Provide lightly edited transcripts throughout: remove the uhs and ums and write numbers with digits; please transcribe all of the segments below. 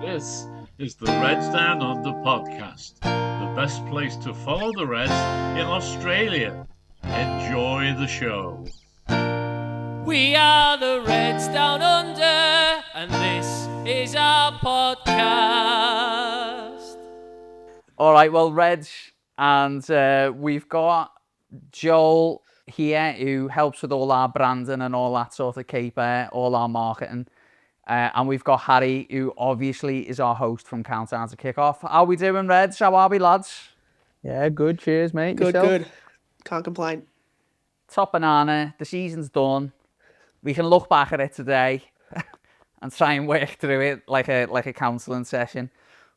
This is the Reds Down Under podcast, the best place to follow the Reds in Australia. Enjoy the show. We are the Reds Down Under, and this is our podcast. All right, well, Reds, and we've got Joel here who helps with all our branding and all that sort of caper, all our marketing. And we've got Harry, who obviously is our host from Countdown to Kick-Off. How we doing, Reds? How are we, lads? Yeah, good. Cheers, mate. Good, Yourself? good. Can't complain. Top banana. The season's done. We can look back at it today and try and work through it like a counselling session.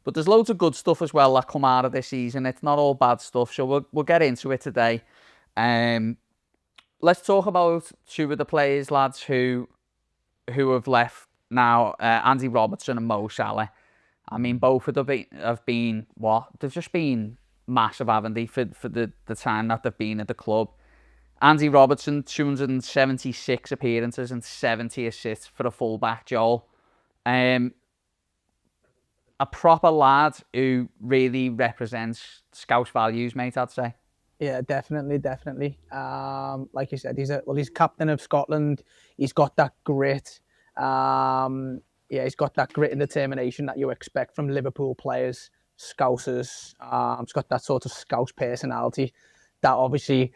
But there's loads of good stuff as well that come out of this season. It's not all bad stuff, so we'll get into it today. Let's talk about two of the players, lads, who have left now, Andy Robertson and Mo Salah. I mean, both of them have been, they've just been massive, haven't they, for the time that they've been at the club. Andy Robertson, 276 appearances and 70 assists for a fullback, Joel. A proper lad who really represents Scouse values, mate, I'd say. Yeah, definitely. Like you said, he's captain of Scotland. He's got that grit. He's got that grit and determination that you expect from Liverpool players, Scousers. He's got that sort of Scouse personality that obviously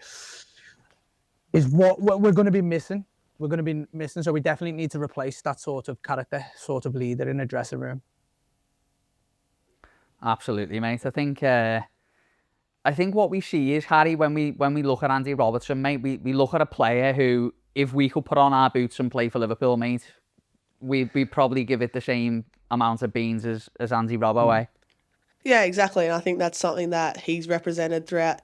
is what we're going to be missing. So we definitely need to replace that sort of character, sort of leader in a dressing room. Absolutely, mate. I think what we see is, Harry, when we look at Andy Robertson, mate, we look at a player who, if we could put on our boots and play for Liverpool, mate, we'd probably give it the same amount of beans as Andy Robbo, eh? Yeah, exactly. And I think that's something that he's represented throughout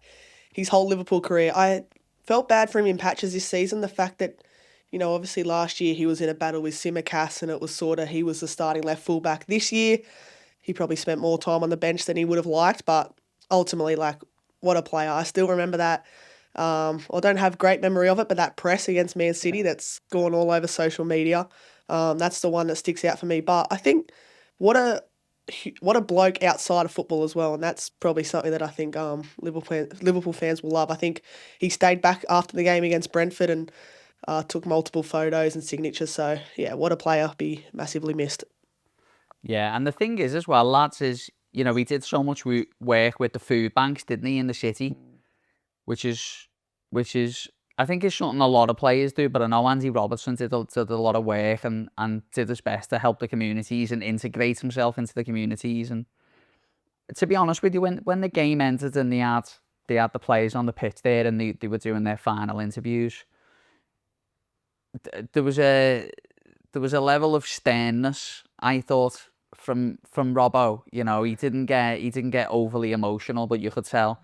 his whole Liverpool career. I felt bad for him in patches this season. The fact that, obviously last year he was in a battle with Simicast and it was he was the starting left fullback. This year, he probably spent more time on the bench than he would have liked, but ultimately, what a player. I still remember that. I don't have great memory of it, but that press against Man City that's gone all over social media, that's the one that sticks out for me. But I think what a bloke outside of football as well, and that's probably something that I think Liverpool fans will love. I think he stayed back after the game against Brentford and took multiple photos and signatures. So, yeah, what a player. Be massively missed. Yeah, and the thing is as well, lads, is, he did so much work with the food banks, didn't he, in the city? Which is, I think it's something a lot of players do, but I know Andy Robertson did a lot of work and did his best to help the communities and integrate himself into the communities. And to be honest with you, when the game ended and they had the players on the pitch there and they were doing their final interviews, there was a level of sternness, I thought, from Robbo. He didn't get overly emotional, but you could tell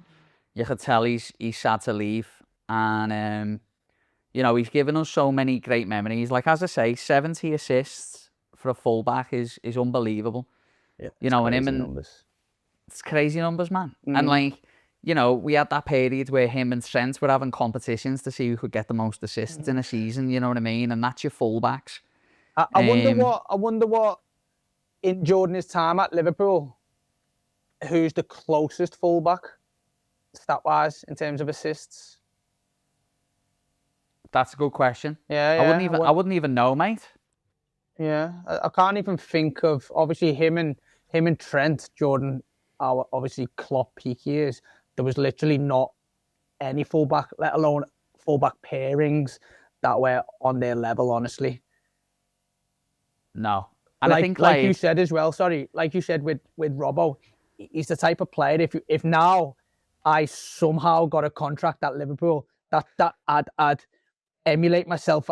he's sad to leave. And he's given us so many great memories. Like, as I say, 70 assists for a fullback is unbelievable. Yeah, it's crazy numbers, man. And we had that period where him and Trent were having competitions to see who could get the most assists in a season, you know what I mean? And that's your fullbacks. I wonder what in Jordan's time at Liverpool, who's the closest fullback stat-wise in terms of assists? That's a good question. Yeah. I wouldn't even know, mate. Yeah, I can't even think of, obviously him and Trent, Jordan, are obviously Klopp peak years. There was literally not any fullback, let alone fullback pairings that were on their level, honestly. No. And I think like you said as well, like you said with Robbo, he's the type of player, if now I somehow got a contract at Liverpool, that I'd emulate myself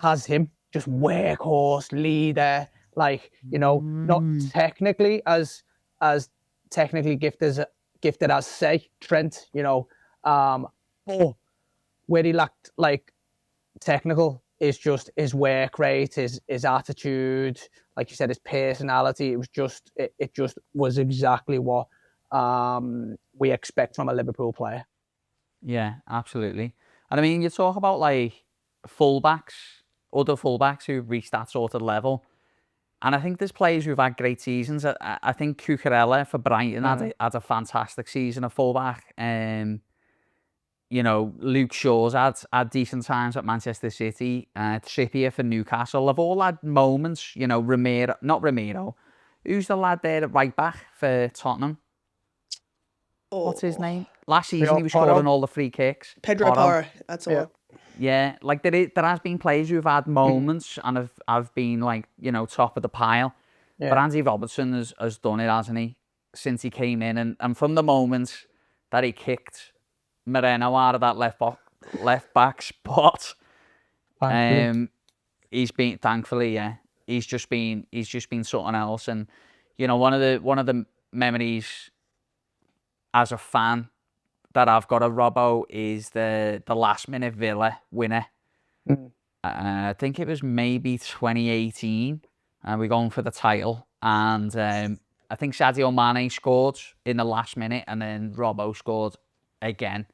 as him, just workhorse, leader, not technically as technically gifted as say Trent, but where he lacked technical is just his work rate, his attitude, like you said, his personality. It just was exactly what we expect from a Liverpool player. Yeah, absolutely. And I mean, you talk about fullbacks, other fullbacks who've reached that sort of level. And I think there's players who've had great seasons. I think Cucurella for Brighton had a fantastic season at fullback. You know, Luke Shaw's had decent times at Manchester City. Trippier for Newcastle. They've all had moments. You know, not Ramiro. Who's the lad there at right back for Tottenham? What's his name? Last season he was scoring all the free kicks. Pedro Porro, that's all. Yeah, like there has been players who've had moments and have been like, you know, top of the pile. Yeah. But Andy Robertson has done it, hasn't he? Since he came in, and from the moment that he kicked Moreno out of that left back spot, he's been thankfully, yeah, he's just been something else. And you know, one of the memories as a fan that I've got of Robbo is the last minute Villa winner. I think it was maybe 2018, and we're going for the title. And I think Sadio Mane scored in the last minute, and then Robbo scored again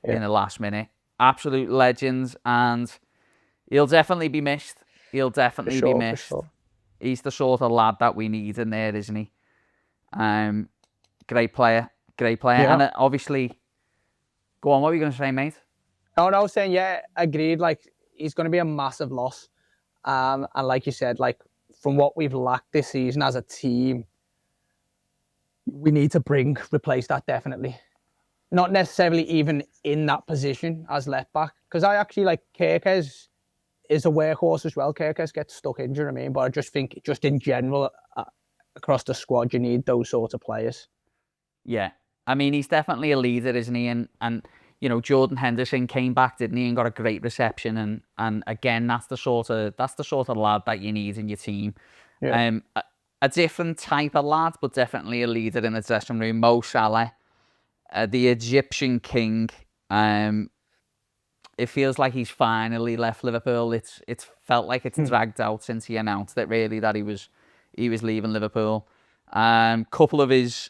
in the last minute. Absolute legends, and he'll definitely be missed. He'll definitely be missed. Sure. He's the sort of lad that we need in there, isn't he? Great player. Yeah. And obviously, go on, what were you going to say, mate? No, I was saying, yeah, agreed. Like, he's going to be a massive loss. And like you said, like, from what we've lacked this season as a team, we need to replace that definitely. Not necessarily even in that position as left back. Because I actually like Kerkez is a workhorse as well. Kerkez gets stuck in, do you know what I mean? But I just think, just in general, across the squad, you need those sorts of players. Yeah. I mean, he's definitely a leader, isn't he? And you know, Jordan Henderson came back, didn't he, and got a great reception. And again, that's the sort of lad that you need in your team. Yeah. A different type of lad, but definitely a leader in the dressing room. Mo Salah, the Egyptian king. It feels like he's finally left Liverpool. It's felt like it's dragged out since he announced it, really, that he was leaving Liverpool. Couple of his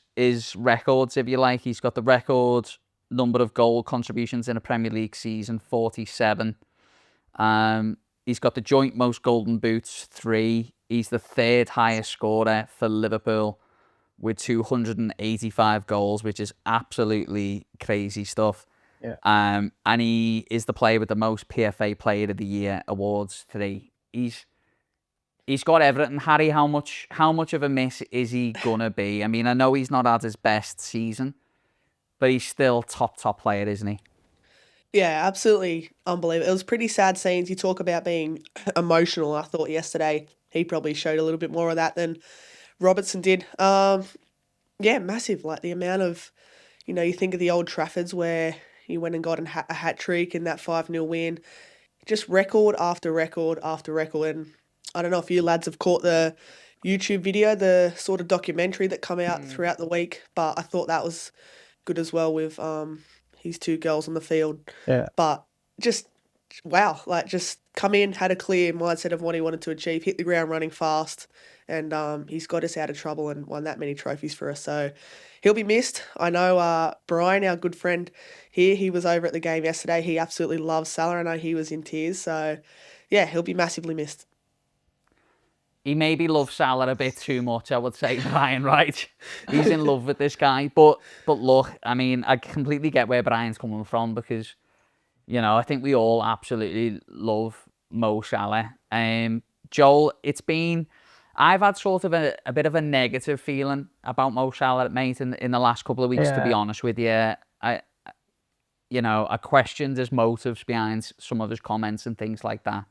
records, if you like. He's got the record number of goal contributions in a Premier League season, 47. He's got the joint most golden boots, 3. He's the 3rd highest scorer for Liverpool with 285 goals, which is absolutely crazy stuff. Yeah. And he is the player with the most PFA Player of the Year awards, 3. He's got everything. Harry, how much of a miss is he gonna be? I mean, I know he's not had his best season, but he's still top player, isn't he? Yeah, absolutely unbelievable. It was pretty sad scenes. You talk about being emotional. I thought yesterday he probably showed a little bit more of that than Robertson did. Yeah, massive. Like the amount of, you know, you think of the old Traffords where he went and got a hat trick in that 5-0 win. Just record after record after record. And I don't know if you lads have caught the YouTube video, the sort of documentary that come out throughout the week, but I thought that was good as well with his 2 goals on the field. Yeah. But just, wow, like just come in, had a clear mindset of what he wanted to achieve, hit the ground running fast, and he's got us out of trouble and won that many trophies for us. So he'll be missed. I know Brian, our good friend here, he was over at the game yesterday. He absolutely loves Salah. I know he was in tears. So, yeah, he'll be massively missed. He maybe loves Salah a bit too much, I would say, Brian, right? He's in love with this guy. But look, I mean, I completely get where Brian's coming from because, you know, I think we all absolutely love Mo Salah. Joel, I've had sort of a bit of a negative feeling about Mo Salah, mate, in the last couple of weeks, to be honest with you. I questioned his motives behind some of his comments and things like that.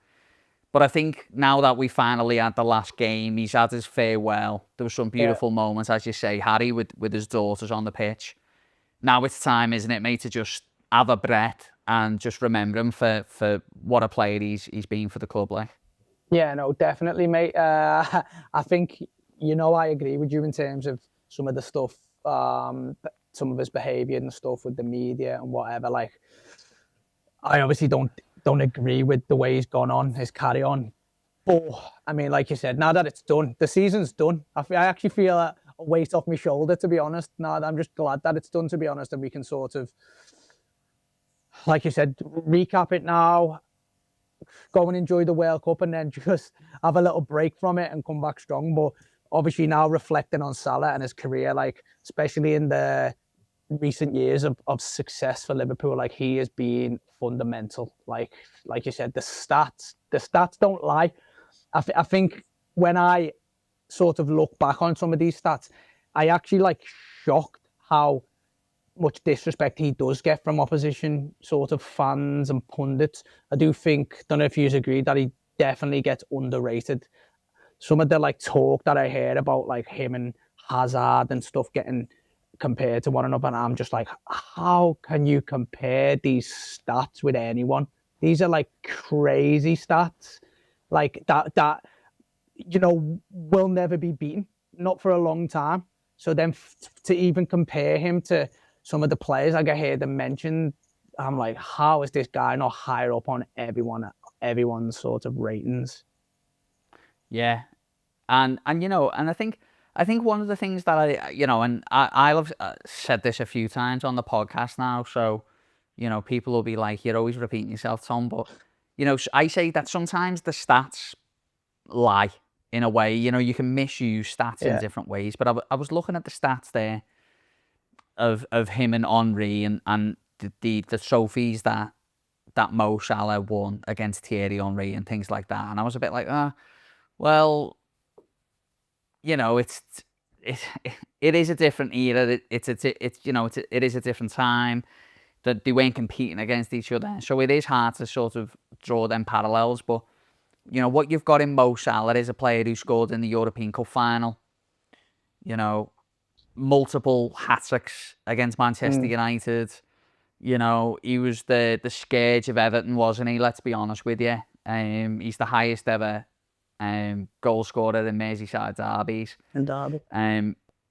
But I think now that we finally had the last game, he's had his farewell. There were some beautiful moments, as you say, Harry with his daughters on the pitch. Now it's time, isn't it, mate, to just have a breath and just remember him for what a player he's been for the club, like. Yeah, no, definitely, mate. I think, you know, I agree with you in terms of some of the stuff, some of his behaviour and stuff with the media and whatever. Like, I obviously don't agree with the way he's gone on, his carry on. But, I mean, like you said, now that it's done, the season's done. I actually feel a weight off my shoulder, to be honest. Now I'm just glad that it's done, to be honest, and we can sort of, like you said, recap it now. go and enjoy the World Cup and then just have a little break from it and come back strong. But obviously now reflecting on Salah and his career, like especially in the recent years of success for Liverpool, like he has been fundamental. Like you said, the stats don't lie. I think when I sort of look back on some of these stats, I actually like shocked how much disrespect he does get from opposition sort of fans and pundits. I do think, don't know if you agree, that he definitely gets underrated. Some of the like talk that I heard about like him and Hazard and stuff getting compared to one another, and I'm just like, how can you compare these stats with anyone? These are like crazy stats, like that will never be beaten, not for a long time. So then to even compare him to some of the players, like I heard them mentioned, I'm like, how is this guy not higher up on everyone's sort of ratings? Yeah, and I think one of the things that I've said this a few times on the podcast now, so people will be like, you're always repeating yourself, Tom, but I say that sometimes the stats lie in a way. You can misuse stats in different ways, but I was looking at the stats there of him and Henry and the trophies that Mo Salah won against Thierry Henry and things like that, and I was a bit like, well, it is a different era. It is a different time, that they weren't competing against each other, so it is hard to sort of draw them parallels. But what you've got in Mo Salah is a player who scored in the European Cup final, multiple hat-tricks against Manchester United. He was the scourge of Everton, wasn't he? Let's be honest with you. He's the highest ever goal scorer in Merseyside derbies. In Derby.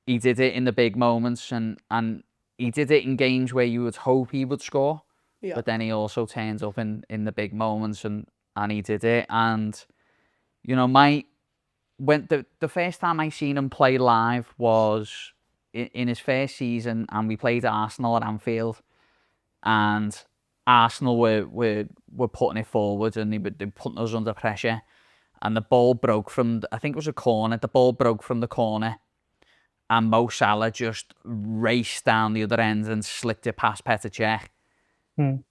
He did it in the big moments, and he did it in games where you would hope he would score. Yeah. But then he also turns up in the big moments, and he did it. And when the first time I seen him play live was in his first season, and we played Arsenal at Anfield, and Arsenal were putting it forward, and they were putting us under pressure, and the ball broke from, I think it was a corner, the ball broke from the corner, and Mo Salah just raced down the other end and slipped it past Petr Cech. And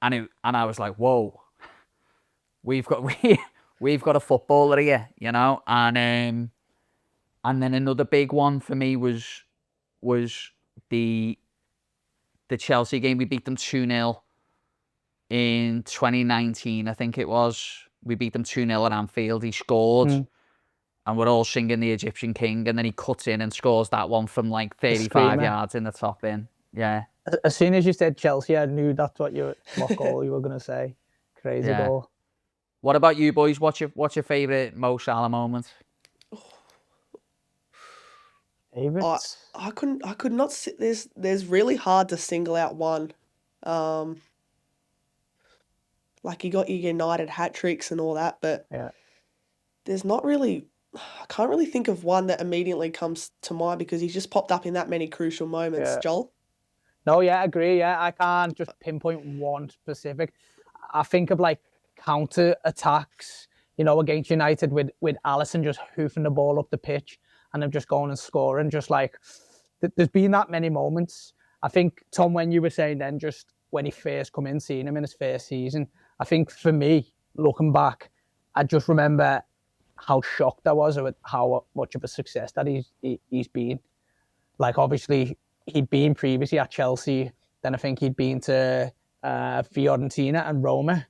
I was like, whoa, we've got a footballer here, and then another big one for me was the Chelsea game. We beat them 2-0 in 2019, I think it was. We beat them 2-0 at Anfield. He scored, and we're all singing the Egyptian King, and then he cuts in and scores that one from like 35 yards in the top bin. Yeah. As soon as you said Chelsea, I knew that's what goal you were going to say. Crazy goal. What about you boys? What's your favourite Mo Salah moment? Favourites? I could not sit. There's really hard to single out one. Like you got your United hat tricks and all that, but there's not really. I can't really think of one that immediately comes to mind because he's just popped up in that many crucial moments. Joel? No, I agree. Yeah, I can't just pinpoint one specific. I think of like counter attacks, against United with Alisson just hoofing the ball up the pitch and them just going and scoring. Just like there's been that many moments. I think, Tom, when you were saying then, just when he first come in, seeing him in his first season, I think for me, looking back, I just remember how shocked I was at how much of a success that he's been. Like, obviously, he'd been previously at Chelsea, then I think he'd been to Fiorentina and Roma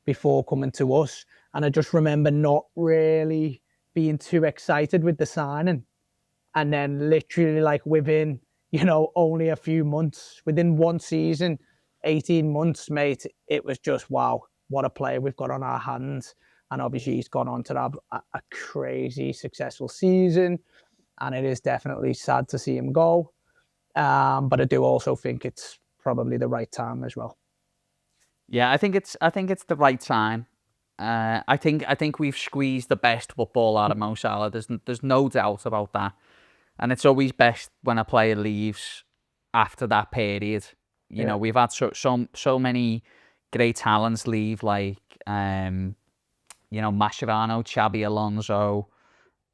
before coming to us. And I just remember not really being too excited with the signing. And then literally like within, only a few months, within one season, 18 months, mate, it was just, wow, what a player we've got on our hands. And obviously he's gone on to have a crazy successful season. And it is definitely sad to see him go. But I do also think it's probably the right time as well. Yeah, I think it's the right time. I think we've squeezed the best football out of Mo Salah. There's no doubt about that. And it's always best when a player leaves after that period. We've had so many great talents leave, like Mascherano, Xabi Alonso,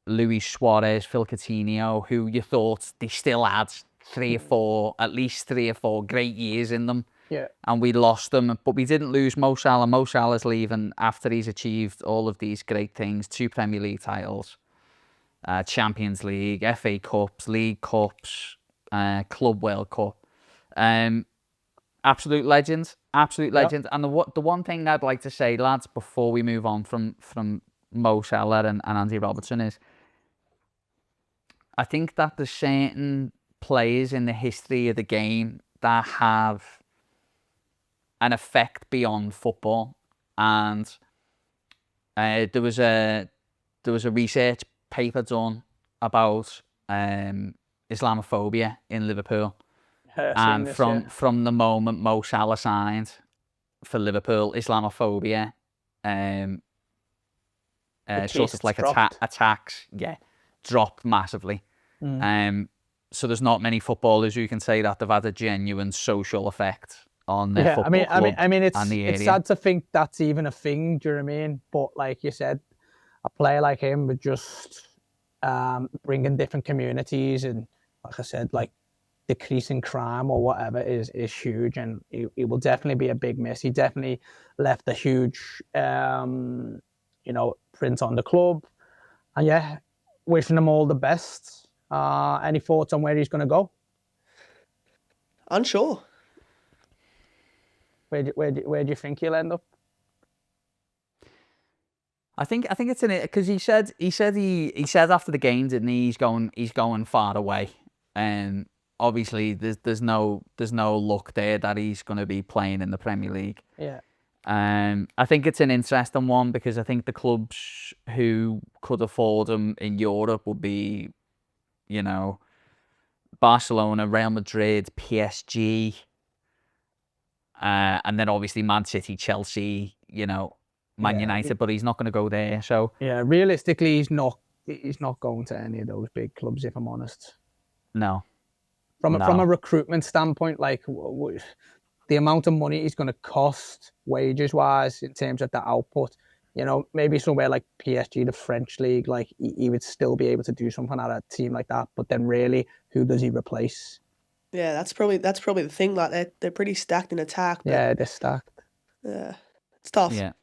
Luis Suarez, Phil Coutinho, who you thought they still had at least three or four great years in them. Yeah. And we lost them, but we didn't lose Mo Salah. Mo Salah's leaving after he's achieved all of these great things: 2 Premier League titles, Champions League, FA Cups, League Cups, Club World Cup. Absolute legend, absolute legend. And the one thing I'd like to say, lads, before we move on from Mo Salah and Andy Robertson is, I think that there's certain players in the history of the game that have an effect beyond football. And there was a research paper done about Islamophobia in Liverpool. And from the moment Mo Salah signed for Liverpool, Islamophobia sort of like attacks, dropped massively. So there's not many footballers who can say that they've had a genuine social effect on their football club it's sad to think that's even a thing. Do you know what I mean? But like you said, a player like him would just bring in different communities, and like I said, like decreasing crime or whatever is huge, and it will definitely be a big miss. He definitely left a huge print on the club, and wishing him all the best. Any thoughts on where he's going to go? Unsure. Where do you think he'll end up? I think it's in it because he said after the game, didn't he? He's going far away, and obviously there's no luck there that he's going to be playing in the Premier League. Yeah. I think it's an interesting one because I think the clubs who could afford him in Europe would be, Barcelona, Real Madrid, PSG, and then obviously Man City, Chelsea, Man United, but he's not going to go there. So realistically, he's not going to any of those big clubs, if I'm honest. No. From a recruitment standpoint, like the amount of money he's going to cost wages wise in terms of the output, maybe somewhere like PSG, the French league, like he would still be able to do something at a team like that. But then really, who does he replace? Yeah, that's probably the thing. Like they're pretty stacked in attack. But yeah, they're stacked. Yeah, it's tough. Yeah,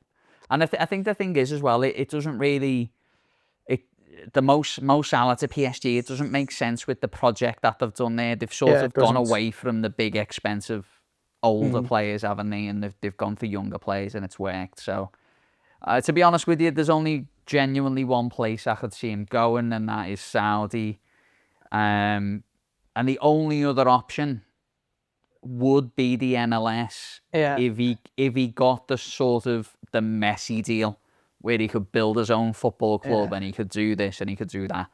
and I think the thing is as well, it doesn't really, the Mo Salah to PSG, it doesn't make sense with the project that they've done there. They've sort of gone away from the big, expensive, older players, haven't they? And they've gone for younger players, and it's worked. So, to be honest with you, there's only genuinely one place I could see him going, and that is Saudi. And the only other option would be the MLS. Yeah. If he got the sort of the Messi deal, where he could build his own football club and he could do this and he could do that.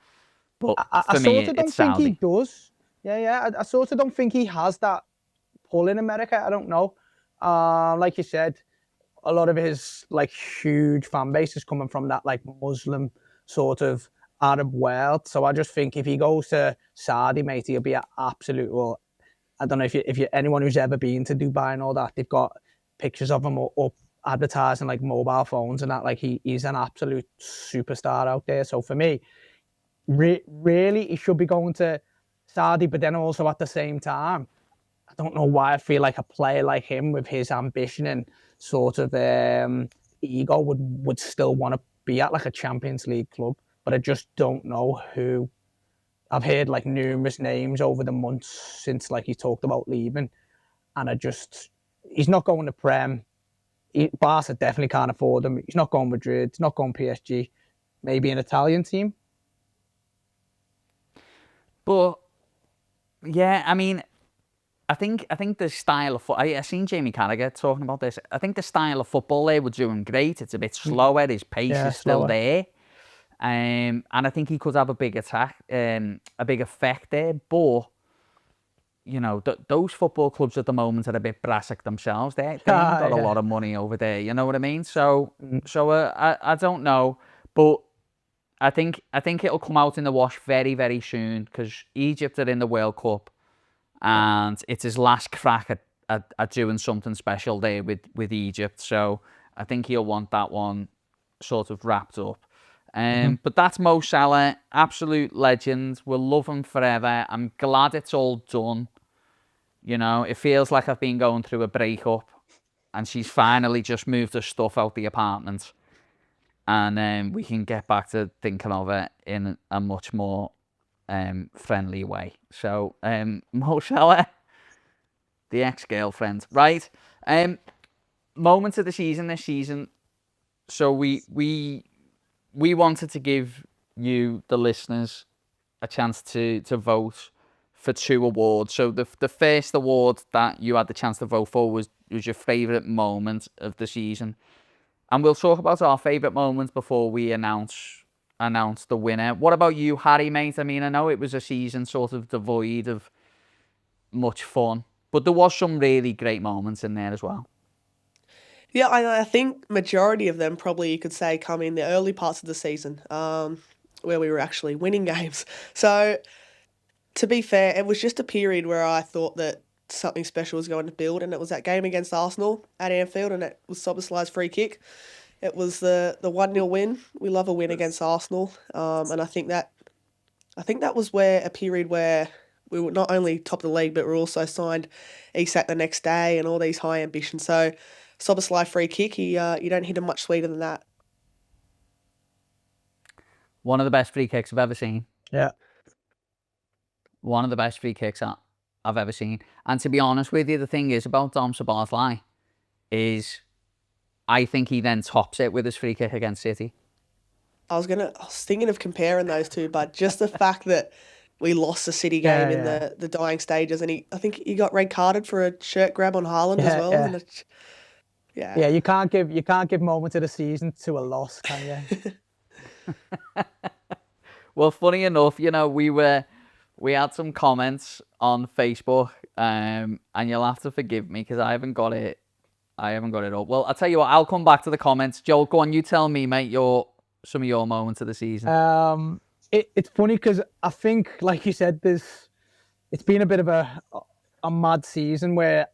But I sort of don't think he does. Yeah. I sort of don't think he has that pull in America. I don't know. Like you said, a lot of his like huge fan base is coming from that like Muslim sort of Arab world. So I just think if he goes to Saudi, mate, he'll be an absolute. Well, I don't know if you anyone who's ever been to Dubai and all that, they've got pictures of him up advertising like mobile phones and that. Like he's an absolute superstar out there. So for me, really, he should be going to Saudi. But then also at the same time, I don't know why I feel like a player like him with his ambition and sort of ego would still want to be at like a Champions League club. But I just don't know who. I've heard like numerous names over the months since like he talked about leaving, and he's not going to Prem. Barca definitely can't afford him. He's not going Madrid. He's not going PSG. Maybe an Italian team. But yeah, I mean, I think the style of I seen Jamie Carragher talking about this. I think the style of football there was doing great. It's a bit slower. His pace is still there. And I think he could have a big effect there. But those football clubs at the moment are a bit brassic themselves. They ain't got a lot of money over there. You know what I mean? So I don't know, but I think it'll come out in the wash very, very soon because Egypt are in the World Cup, and it's his last crack are doing something special there with Egypt. So I think he'll want that one sort of wrapped up. But that's Mo Salah, absolute legend. We'll love him forever. I'm glad it's all done. You know, it feels like I've been going through a breakup and she's finally just moved her stuff out the apartment. And we can get back to thinking of it in a much more friendly way. So, Mo Salah, the ex-girlfriend. Right. Moment of the season this season. So we wanted to give you, the listeners, a chance to vote for 2 awards. So the first award that you had the chance to vote for was your favourite moment of the season. And we'll talk about our favourite moments before we announce the winner. What about you, Harry, mate? I mean, I know it was a season sort of devoid of much fun, but there was some really great moments in there as well. Yeah, I think majority of them probably you could say come in the early parts of the season, where we were actually winning games. So, to be fair, it was just a period where I thought that something special was going to build, and it was that game against Arsenal at Anfield, and it was Soboslai's free kick. It was the 1-0 win. We love a win against Arsenal, and I think that was a period where we were not only top of the league, but we also signed Isak the next day and all these high ambitions. So, Soboslai free kick, you don't hit him much sweeter than that. One of the best free kicks I've ever seen. Yeah. One of the best free kicks I've ever seen. And to be honest with you, the thing is about Dom Szoboszlai is I think he then tops it with his free kick against City. I was thinking of comparing those two, but just the fact that we lost the City game in the dying stages, and I think he got red carded for a shirt grab on Haaland as well. Yeah. And Yeah, you can't give moment of the season to a loss, can you? Well, funny enough, you know, we had some comments on Facebook, and you'll have to forgive me because I haven't got it up. Well, I'll tell you what, I'll come back to the comments. Joel, go on, you tell me, mate, some of your moments of the season. It's funny because I think, like you said, it's been a bit of a mad season where,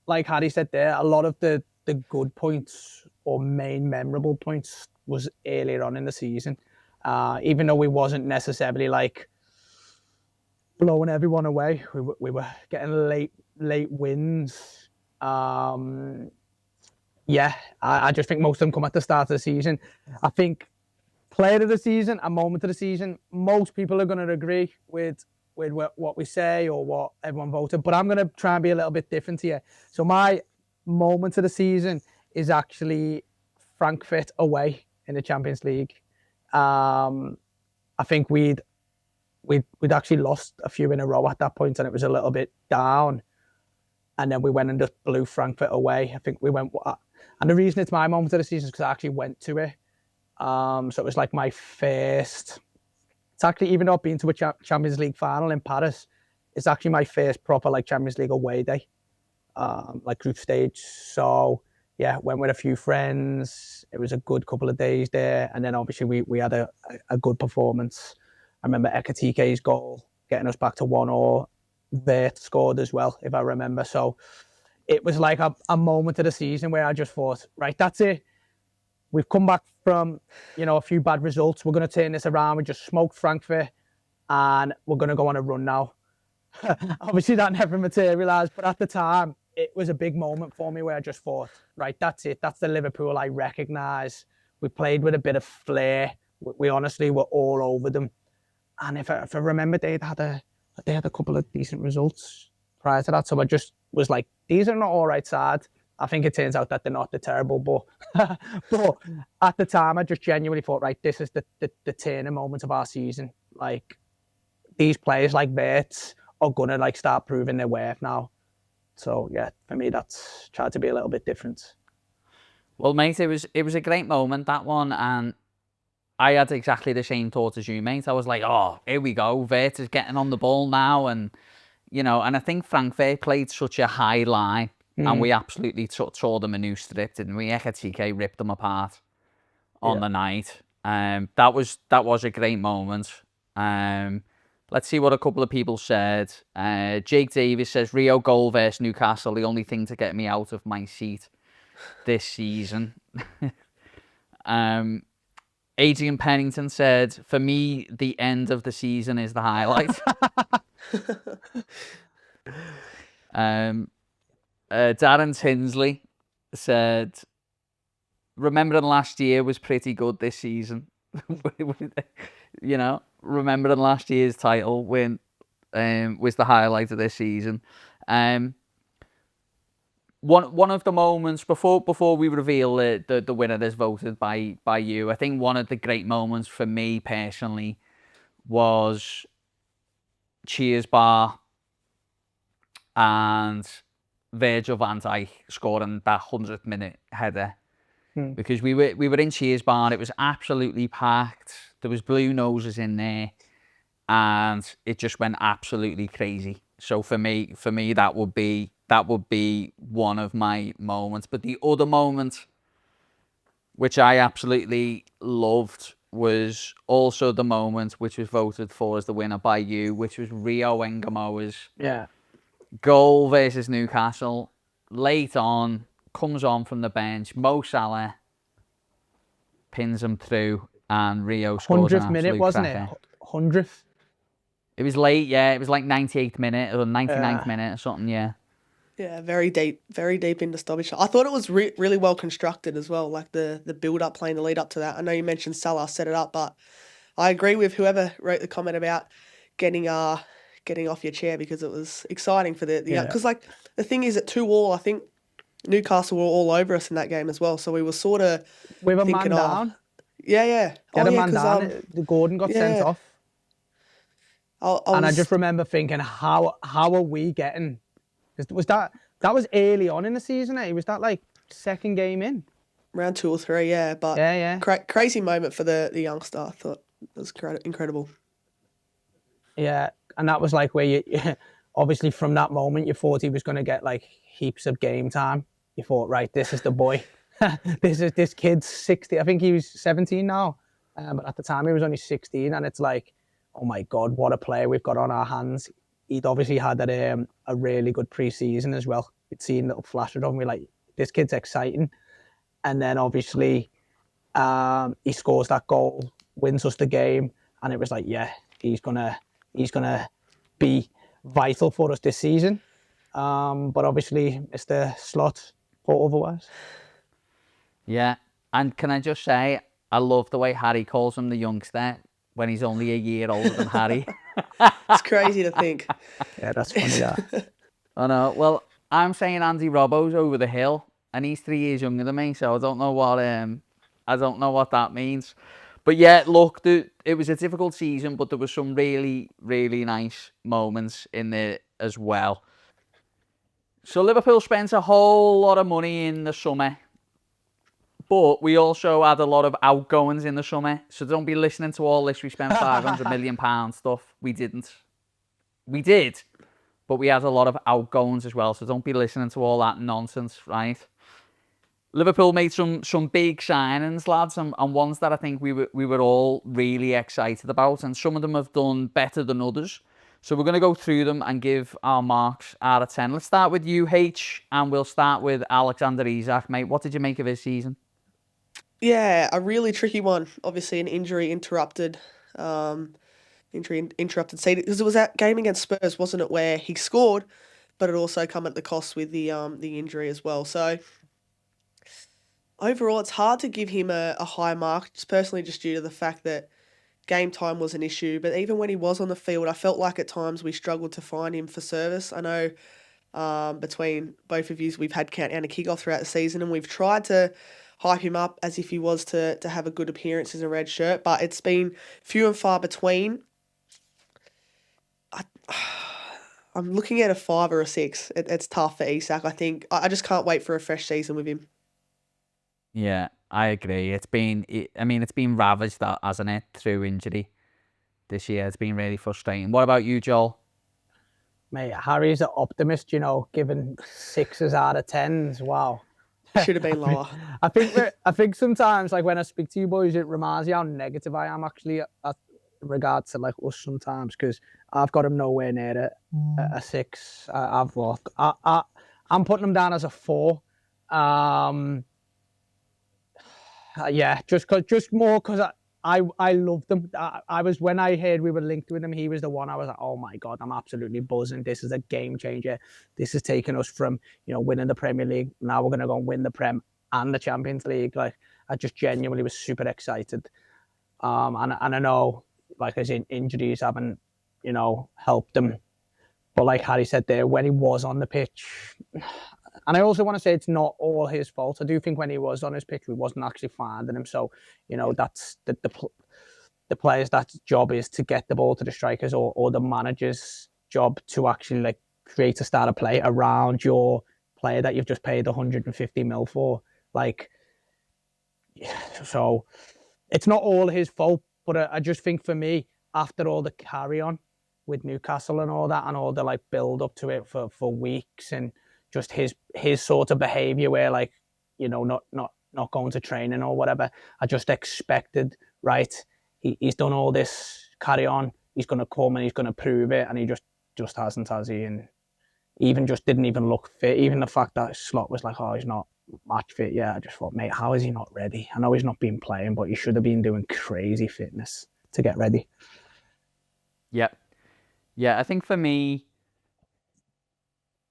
like Harry said there, a lot of the good points or main memorable points was earlier on in the season. Even though we wasn't necessarily like blowing everyone away, we were getting late wins. I just think most of them come at the start of the season. I think player of the season and moment of the season, most people are going to agree with what we say or what everyone voted, but I'm going to try and be a little bit different here. So my moment of the season is actually Frankfurt away in the Champions League. I think we'd actually lost a few in a row at that point, and it was a little bit down. And then we went and just blew Frankfurt away. I think we went, and the reason it's my moment of the season is because I actually went to it. So it was like my first. It's actually, even though I've been to a Champions League final in Paris, it's actually my first proper like Champions League away day, like group stage. So yeah, went with a few friends. It was a good couple of days there, and then obviously we had a good performance. I remember Ka-Fey's goal getting us back to 1-1. Vert scored as well, if I remember. So it was like a moment of the season where I just thought, right, that's it. We've come back from, a few bad results. We're going to turn this around. We just smoked Frankfurt and we're going to go on a run now. Obviously, that never materialised. But at the time, it was a big moment for me where I just thought, right, that's it. That's the Liverpool I recognise. We played with a bit of flair. We honestly were all over them. And if I remember, they had a couple of decent results prior to that. So I just was like, these are not all right sides. I think it turns out that they're not terrible, but at the time I just genuinely thought, right, this is the turning moment of our season. Like, these players like Vert are gonna like start proving their worth now. So yeah, for me that's tried to be a little bit different. Well, mate, it was a great moment, that one, and I had exactly the same thought as you, mate. I was like, oh, here we go, Vert is getting on the ball now, and and I think Frankfurt played such a high line. And we absolutely tore them a new strip, didn't we? Ekatike ripped them apart on the night. That was a great moment. Let's see what a couple of people said. Jake Davis says, Rio goal versus Newcastle, the only thing to get me out of my seat this season. Adrian Pennington said, for me, the end of the season is the highlight. Darren Tinsley said, remembering last year was pretty good this season. You know, remembering last year's title win was the highlight of this season. One of the moments before we reveal the winner that's voted by you, I think one of the great moments for me personally was Cheers Bar and Virgil van Dijk scoring that 100th minute header. Because we were in Cheers Bar, it was absolutely packed. There was blue noses in there, and it just went absolutely crazy. So for me, that would be one of my moments. But the other moment, which I absolutely loved, was also the moment which was voted for as the winner by you, which was Rio Engamoa's goal versus Newcastle. Late on, comes on from the bench, Mo Salah pins him through, and Rio scores an 100th minute, absolute wasn't cracker. it? 100th. It was late, yeah. It was like 98th minute or 99th minute or something, yeah. Yeah, very deep into stoppage. I thought it was really well constructed as well, like the build-up, playing the lead up to that. I know you mentioned Salah set it up, but I agree with whoever wrote the comment about getting off your chair, because it was exciting for the because like the thing is at 2-2, I think Newcastle were all over us in that game as well. So we were sort of With a thinking, man down. Yeah. Get a man down. The Gordon got sent off. I just remember thinking, how are we getting? Was that was early on in the season? Was that like second game in? Round 2 or 3, yeah. But crazy moment for the youngster. I thought it was incredible. Yeah, and that was like where you obviously from that moment you thought he was going to get like heaps of game time. You thought, right, this is the boy. this kid's 60. I think he was 17 now, but at the time he was only 16, and it's like, oh my God, what a player we've got on our hands. He'd obviously had a really good pre-season as well. We'd seen little flashes of him. We're like, this kid's exciting. And then obviously he scores that goal, wins us the game, and it was like, yeah, he's gonna be vital for us this season. But obviously Mr. Slot thought otherwise. Yeah, and can I just say, I love the way Harry calls him the youngster when he's only a year older than Harry. It's crazy to think. Yeah, that's funny, that. I know. Well, I'm saying Andy Robbo's over the hill, and he's 3 years younger than me, so I don't know what that means. But yeah, look, it was a difficult season, but there were some really, really nice moments in there as well. So Liverpool spent a whole lot of money in the summer, but we also had a lot of outgoings in the summer. So don't be listening to all this, we spent £500 million stuff. We didn't. We did, but we had a lot of outgoings as well. So don't be listening to all that nonsense, right? Liverpool made some big signings, lads, and ones that I think we were all really excited about. And some of them have done better than others. So we're going to go through them and give our marks out of 10. Let's start with you, H, and we'll start with Alexander Isak, mate. What did you make of his season? Yeah, a really tricky one. Obviously, an injury interrupted season, because it was that game against Spurs, wasn't it, where he scored, but it also come at the cost with the injury as well. So overall, it's hard to give him a high mark, just personally, just due to the fact that game time was an issue. But even when he was on the field, I felt like at times we struggled to find him for service. I know between both of you, we've had countdown to kick off throughout the season, and we've tried to hype him up as if he was to have a good appearance in a red shirt, but it's been few and far between. I'm looking at a 5 or a 6. It's tough for Isak. I think I just can't wait for a fresh season with him. Yeah, I agree. It's been ravaged, that, hasn't it, through injury this year. It's been really frustrating. What about you, Joel? Mate, Harry's an optimist, giving 6s out of 10s. Wow. Should have been lower. I think sometimes, like when I speak to you boys, it reminds me how negative I am actually at in regard to like us sometimes, because I've got him nowhere near a 6. I'm putting him down as a 4. Yeah, just more because I loved him. I was, when I heard we were linked with him, he was the one I was like, oh my God, I'm absolutely buzzing. This is a game changer. This has taken us from, winning the Premier League. Now we're going to go and win the Prem and the Champions League. Like, I just genuinely was super excited. And I know, like, as in injuries haven't, helped him. But like Harry said there, when he was on the pitch, and I also want to say it's not all his fault. I do think when he was on his pitch, we wasn't actually finding him. So, that's the players' that job is to get the ball to the strikers, or the manager's job to actually like create a style of play around your player that you've just paid 150 mil for. Like, so it's not all his fault, but I just think for me, after all the carry on with Newcastle and all that, and all the like build up to it for weeks, and just his sort of behaviour where like, not going to training or whatever, I just expected, right, he's done all this carry on, he's going to come and he's going to prove it, and he just hasn't, has he? And even just didn't even look fit. Even the fact that Slot was like, oh, he's not match fit yet, I just thought, mate, how is he not ready? I know he's not been playing, but he should have been doing crazy fitness to get ready. Yeah, I think for me,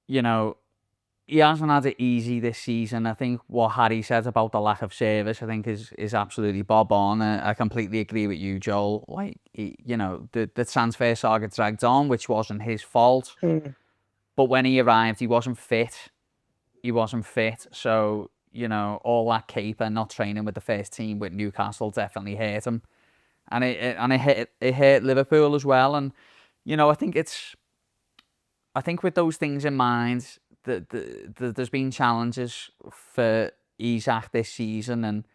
he hasn't had it easy this season. I think what Harry said about the lack of service, I think is absolutely bob on. I completely agree with you, Joel. Like, the transfer saga dragged on, which wasn't his fault. But when he arrived, he wasn't fit. So, all that caper, not training with the first team with Newcastle definitely hurt him. And it hurt Liverpool as well. And, I think with those things in mind, there's been challenges for Isak this season, and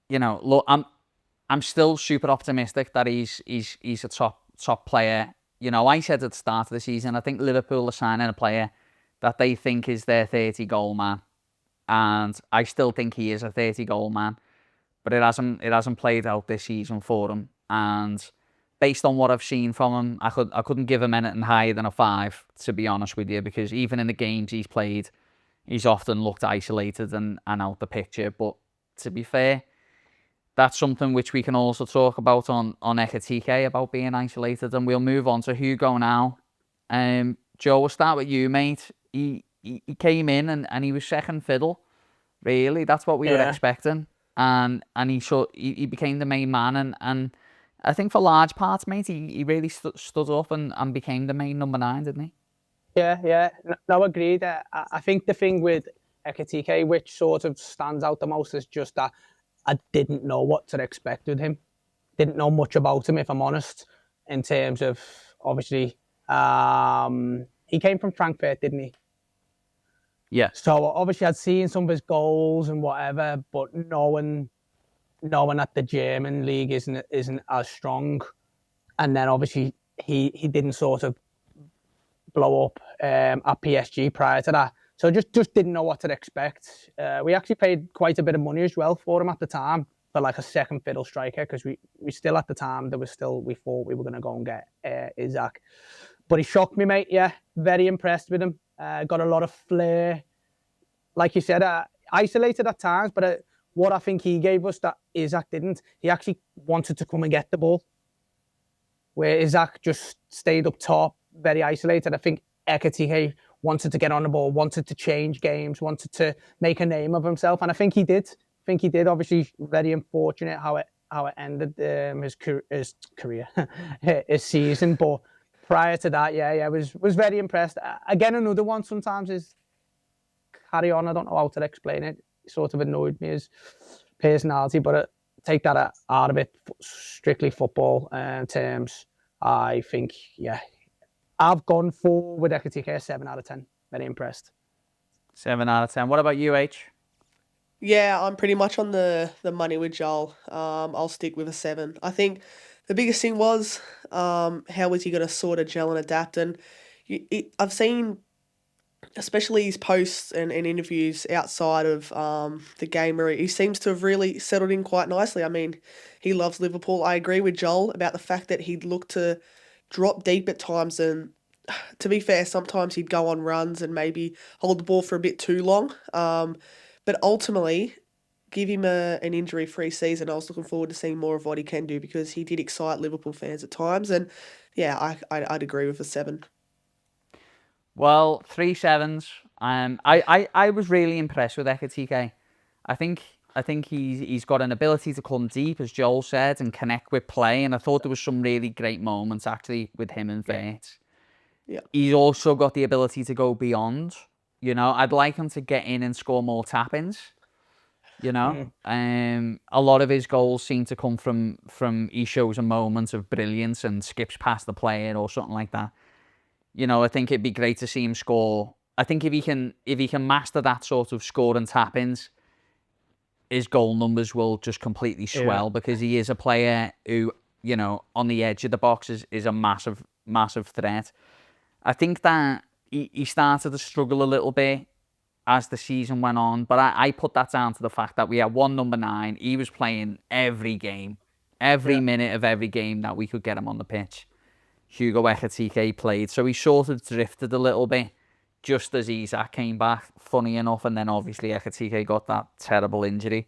look, I'm still super optimistic that he's a top player. I said at the start of the season, I think Liverpool are signing a player that they think is their 30 goal man, and I still think he is a 30 goal man, but it hasn't played out this season for him. And based on what I've seen from him, I couldn't give him anything higher than a 5, to be honest with you, because even in the games he's played, he's often looked isolated and out the picture. But to be fair, that's something which we can also talk about on Ka-Fey, about being isolated, and we'll move on to Hugo now. Joe, we'll start with you, mate. He came in and he was second fiddle, really. That's what we were expecting. And he became the main man, and I think for large parts, mate, he really stood up and became the main number 9, didn't he? Yeah. No, agreed. I think the thing with Ka-Fey, which sort of stands out the most, is just that I didn't know what to expect with him. Didn't know much about him, if I'm honest, in terms of, obviously, he came from Frankfurt, didn't he? Yeah. So obviously I'd seen some of his goals and whatever, but knowing that the German league isn't as strong, and then obviously he didn't sort of blow up at PSG prior to that, so just didn't know what to expect. We actually paid quite a bit of money as well for him at the time, for like a second fiddle striker, because we still at the time we thought we were going to go and get Isak, but he shocked me, mate. Yeah, very impressed with him. Got a lot of flair, like you said, isolated at times, but what I think he gave us that Isak didn't, he actually wanted to come and get the ball, where Isak just stayed up top, very isolated. I think Ka-Fey wanted to get on the ball, wanted to change games, wanted to make a name of himself, and I think he did. Obviously, very unfortunate how it ended his career, his season. But prior to that, yeah, was very impressed. Again, another one sometimes is carry on. I don't know how to explain it. It sort of annoyed me, his personality, but take that out of it. Strictly football terms, I think, yeah, I've gone for with Ka-Fey a 7 out of 10. Very impressed. 7 out of 10. What about you, H? Yeah, I'm pretty much on the money with Joel. I'll stick with a 7. I think the biggest thing was how was he going to sort of gel and adapt, and I've seen especially his posts and interviews outside of the game, where he seems to have really settled in quite nicely. I mean, he loves Liverpool. I agree with Joel about the fact that he'd look to drop deep at times, and to be fair, sometimes he'd go on runs and maybe hold the ball for a bit too long. But ultimately, give him an injury-free season. I was looking forward to seeing more of what he can do, because he did excite Liverpool fans at times. And yeah, I'd agree with a 7. Well, 3 sevens. I was really impressed with Ekatike. I think he's got an ability to come deep, as Joel said, and connect with play. And I thought there was some really great moments actually with him and Vert. Yeah. He's also got the ability to go beyond. You know, I'd like him to get in and score more tap-ins. You know, a lot of his goals seem to come from he shows a moment of brilliance and skips past the player or something like that. You know, I think it'd be great to see him score. I think if he can master that sort of score and tap-ins, his goal numbers will just completely swell, because he is a player who, you know, on the edge of the box is a massive, massive threat. I think that he started to struggle a little bit as the season went on, but I put that down to the fact that we had one number 9. He was playing every game, every minute of every game that we could get him on the pitch. Hugo Ekatike played, so he sort of drifted a little bit just as Isak came back, funny enough, and then obviously Ekatike got that terrible injury.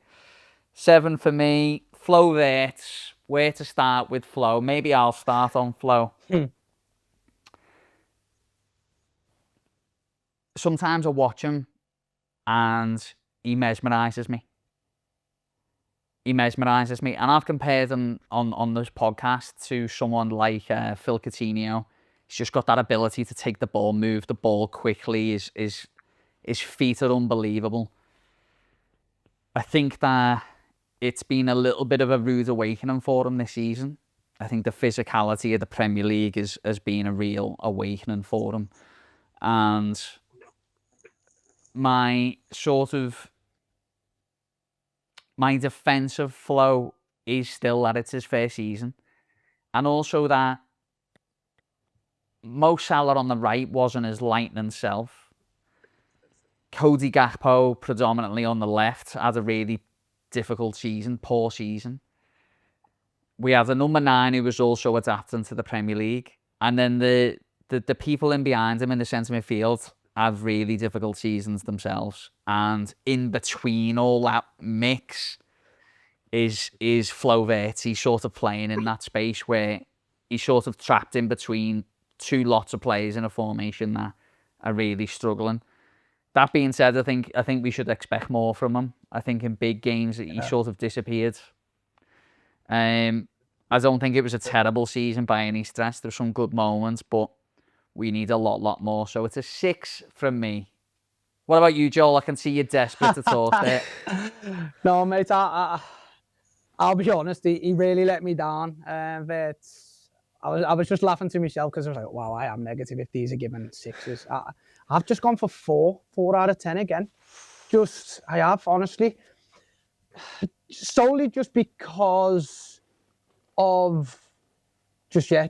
7 for me. Flo Wirtz. Where to start with Flo? Maybe I'll start on Flo. Sometimes I watch him and he mesmerises me. He mesmerises me. And I've compared him on this podcast to someone like Phil Coutinho. He's just got that ability to take the ball, move the ball quickly. His feet are unbelievable. I think that it's been a little bit of a rude awakening for him this season. I think the physicality of the Premier League has been a real awakening for him. And my defensive flow is still that it's his first season. And also that Mo Salah on the right wasn't his lightning self. Cody Gakpo, predominantly on the left, had a really difficult season, poor season. We had a number 9 who was also adapting to the Premier League. And then the people in behind him in the centre midfield have really difficult seasons themselves. And in between all that mix is Flo Wirtz. He's sort of playing in that space where he's sort of trapped in between 2 lots of players in a formation that are really struggling. That being said, I think we should expect more from him. I think in big games he sort of disappeared. I don't think it was a terrible season by any stretch. There's some good moments, but we need a lot more. So it's a 6 from me. What about you, Joel? I can see you're desperate to talk there. No, mate, I'll be honest, he really let me down. But I was just laughing to myself, because I was like, wow, I am negative if these are given 6s. I've just gone for 4 out of 10 again. I have, honestly. Solely just because of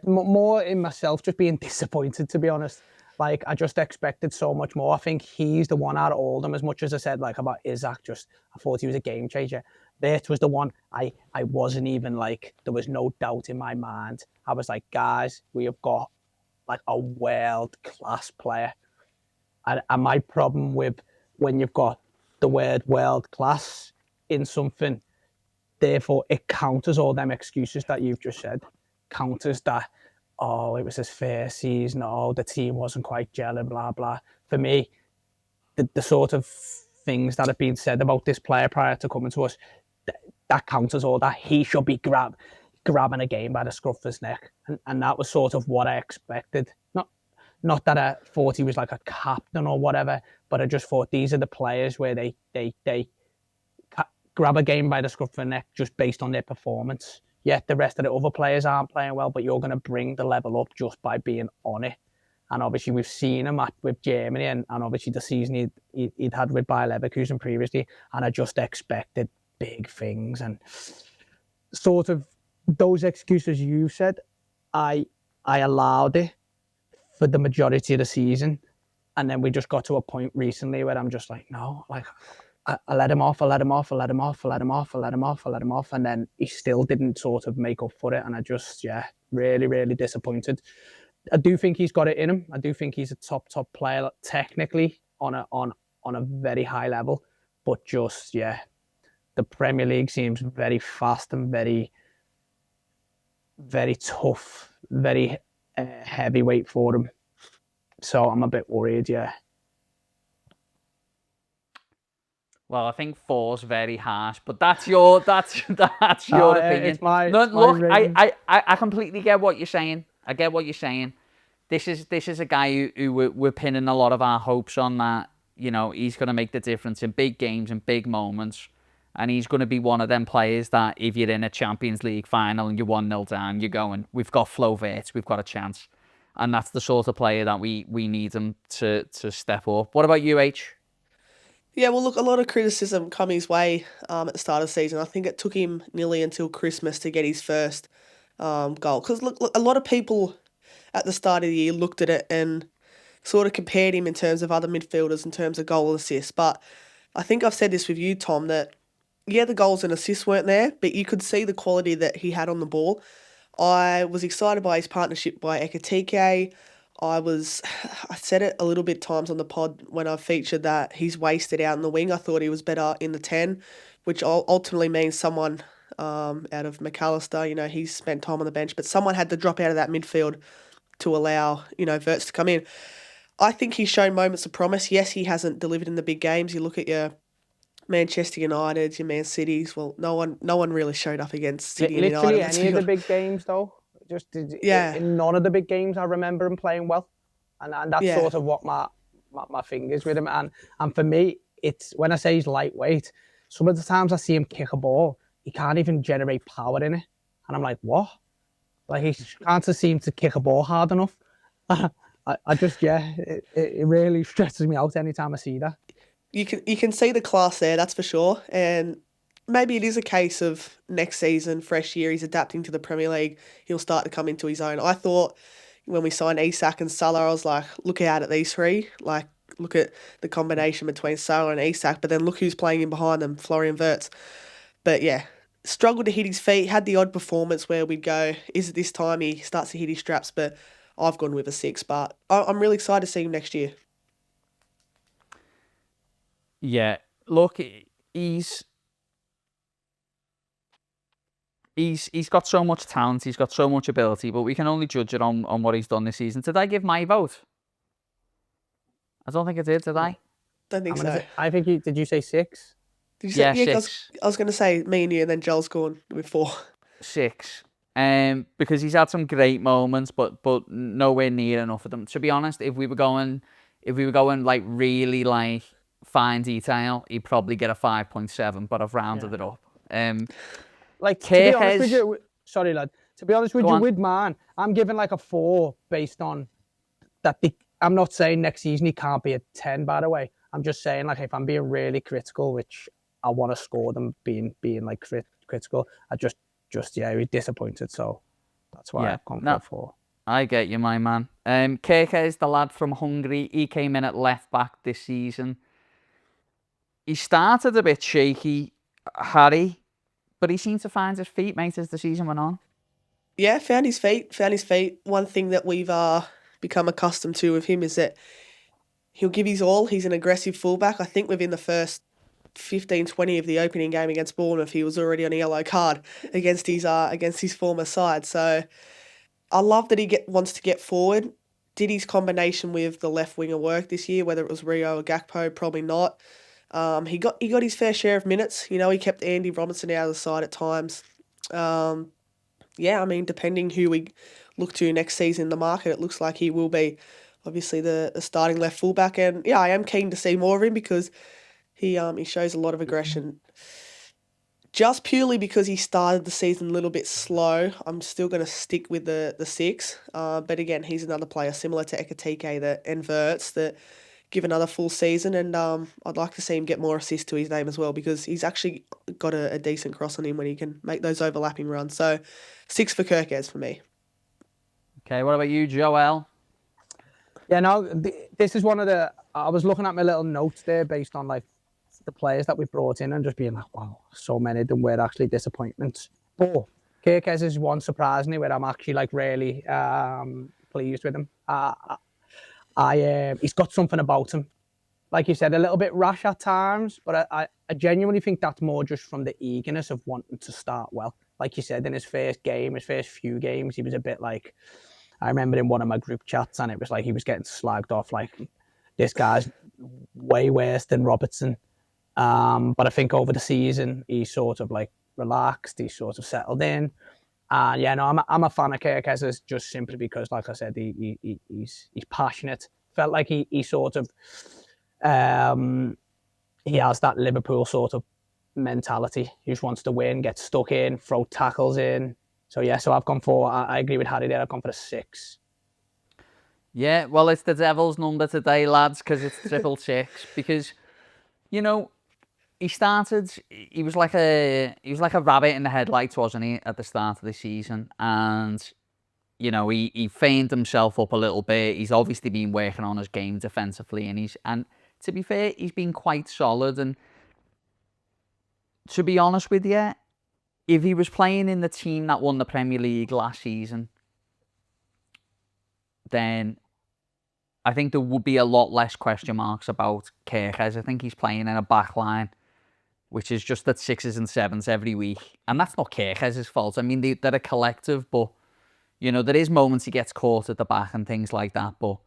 more in myself, just being disappointed, to be honest. Like, I just expected so much more. I think he's the one out of all of them, as much as I said, like, about Isak, I thought he was a game changer. That was the one I wasn't even like, there was no doubt in my mind. I was like, guys, we have got like a world-class player. And my problem with when you've got the word world-class in something, therefore it counters all them excuses that you've just said. Counters that, oh, it was his first season, oh, the team wasn't quite gelling, blah, blah. For me, the sort of things that have been said about this player prior to coming to us, that counters all that. He should be grabbing a game by the scruff of his neck. And that was sort of what I expected. Not that I thought he was like a captain or whatever, but I just thought these are the players where they grab a game by the scruff of the neck just based on their performance. Yet the rest of the other players aren't playing well, but you're going to bring the level up just by being on it. And obviously we've seen him with Germany and obviously the season he'd had with Bayer Leverkusen previously. And I just expected big things. And sort of those excuses you said, I allowed it for the majority of the season. And then we just got to a point recently where I'm just like, no, like I let him off, I let him off, I let him off, I let him off, I let him off, I let him off. And then he still didn't sort of make up for it. And I just, really, really disappointed. I do think he's got it in him. I do think he's a top player technically on a very high level. But just, the Premier League seems very fast and very, very tough, very heavyweight for him. So I'm a bit worried, Well, I think 4's very harsh, but that's your opinion. It's my, No, it's my look, rating. I completely get what you're saying. I get what you're saying. This is a guy who we're pinning a lot of our hopes on, that, you know, he's going to make the difference in big games and big moments. And he's going to be one of them players that if you're in a Champions League final and you're 1-0 down, you're going, we've got Flo Wirtz, we've got a chance. And that's the sort of player that we need him to step up. What about you, H? Yeah, well, look, a lot of criticism come his way at the start of the season. I think it took him nearly until Christmas to get his first goal. Because, look, a lot of people at the start of the year looked at it and sort of compared him in terms of other midfielders in terms of goal and assists. But I think I've said this with you, Tom, that, the goals and assists weren't there, but you could see the quality that he had on the ball. I was excited by his partnership by Ekatike. I said it a little bit times on the pod when I featured that he's wasted out in the wing. I thought he was better in the 10, which ultimately means someone out of McAllister, he's spent time on the bench, but someone had to drop out of that midfield to allow, Wirtz to come in. I think he's shown moments of promise. Yes, he hasn't delivered in the big games. You look at your Manchester United, your Man Cities. Well, no one really showed up against City and United. Literally any of the big games, though. In none of the big games, I remember him playing well, and that's sort of what my thing is with him. And for me, it's when I say he's lightweight. Some of the times I see him kick a ball, he can't even generate power in it, and I'm like, what? Like, he can't seem to kick a ball hard enough. I just it really stresses me out anytime I see that. You can see the class there, that's for sure. And maybe it is a case of next season, fresh year, he's adapting to the Premier League. He'll start to come into his own. I thought when we signed Isak and Salah, I was like, look out at these three. Like, look at the combination between Salah and Isak. But then look who's playing in behind them, Florian Wirtz. But struggled to hit his feet. Had the odd performance where we'd go, is it this time he starts to hit his straps? But I've gone with a 6. But I'm really excited to see him next year. Yeah, look, he's got so much talent, he's got so much ability, but we can only judge it on what he's done this season. Did I give my vote? I don't think I did I? Don't think so. I think did you say 6? Did you say, 6. I was going to say me and you, and then Joel's gone with 4. 6. Because he's had some great moments, but nowhere near enough of them. To be honest, if we were going like really like fine detail, he'd probably get a 5.7, but I've rounded it up. Like, to be honest with you, sorry lad, to be honest with you, with man, I'm giving like a 4 based on that. I'm not saying next season he can't be a 10, by the way. I'm just saying, like, if I'm being really critical, which I want to score them being like critical, I just we're disappointed, so that's why I've gone for a 4. I get you, my man. Ka-Fey is the lad from Hungary. He came in at left back this season. He started a bit shaky, Harry, but he seemed to find his feet, mate, as the season went on. Yeah, found his feet. One thing that we've become accustomed to with him is that he'll give his all. He's an aggressive fullback. I think within the first 15-20 of the opening game against Bournemouth, he was already on a yellow card against his former side. So I love that he wants to get forward. Did his combination with the left winger work this year, whether it was Rio or Gakpo? Probably not. He got his fair share of minutes. He kept Andy Robinson out of the side at times. Depending who we look to next season in the market, it looks like he will be obviously the starting left fullback. And I am keen to see more of him because he shows a lot of aggression. Just purely because he started the season a little bit slow, I'm still going to stick with the 6. But again, he's another player similar to Ekatike and Wirtz that give another full season, and I'd like to see him get more assists to his name as well, because he's actually got a decent cross on him when he can make those overlapping runs. So 6 for Ka-Fey for me. Okay, what about you, Joel? Yeah, no, this is one of the. I was looking at my little notes there based on like the players that we brought in and just being like, wow, so many of them were actually disappointments. But Kirkes is one surprisingly where I'm actually like really pleased with him. He's got something about him. Like you said, a little bit rash at times, but I genuinely think that's more just from the eagerness of wanting to start well. Like you said, in his first few games, he was a bit like, I remember in one of my group chats, and it was like he was getting slagged off like, this guy's way worse than Robertson. But I think over the season, he's sort of like relaxed, he's sort of settled in. And yeah, no, I'm a fan of Kirkes just simply because, like I said, he's passionate. Felt like he sort of, he has that Liverpool sort of mentality. He just wants to win, get stuck in, throw tackles in. So yeah, so I've gone for, I agree with Harry there, I've gone for a 6. Yeah, well, it's the devil's number today, lads, because it's 666. Because, you know, he was like a rabbit in the headlights, wasn't he, at the start of the season? And, you know, he feigned himself up a little bit. He's obviously been working on his game defensively, and to be fair, he's been quite solid. And to be honest with you, if he was playing in the team that won the Premier League last season, then I think there would be a lot less question marks about Kirkes. I think he's playing in a back line which is just at 6s and 7s every week. And that's not Kirkes' fault. I mean, they're a collective, but, you know, there is moments he gets caught at the back and things like that. But,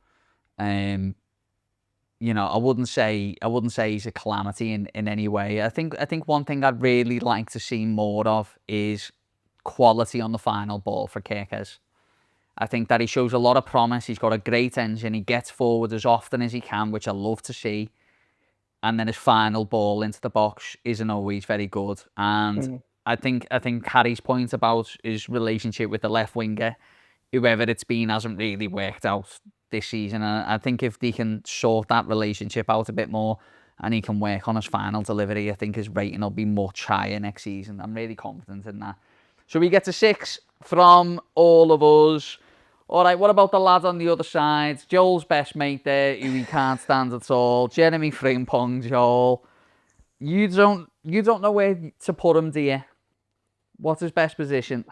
you know, I wouldn't say he's a calamity in any way. I think one thing I'd really like to see more of is quality on the final ball for Kirkes. I think that he shows a lot of promise. He's got a great engine. He gets forward as often as he can, which I love to see. And then his final ball into the box isn't always very good. And I think Harry's point about his relationship with the left winger, whoever it's been, hasn't really worked out this season. And I think if they can sort that relationship out a bit more and he can work on his final delivery, I think his rating will be much higher next season. I'm really confident in that. So we get to 6 from all of us. All right, what about the lad on the other side? Joel's best mate there, who he can't stand at all. Jeremy Frimpong, Joel. You don't know where to put him, do you? What's his best position?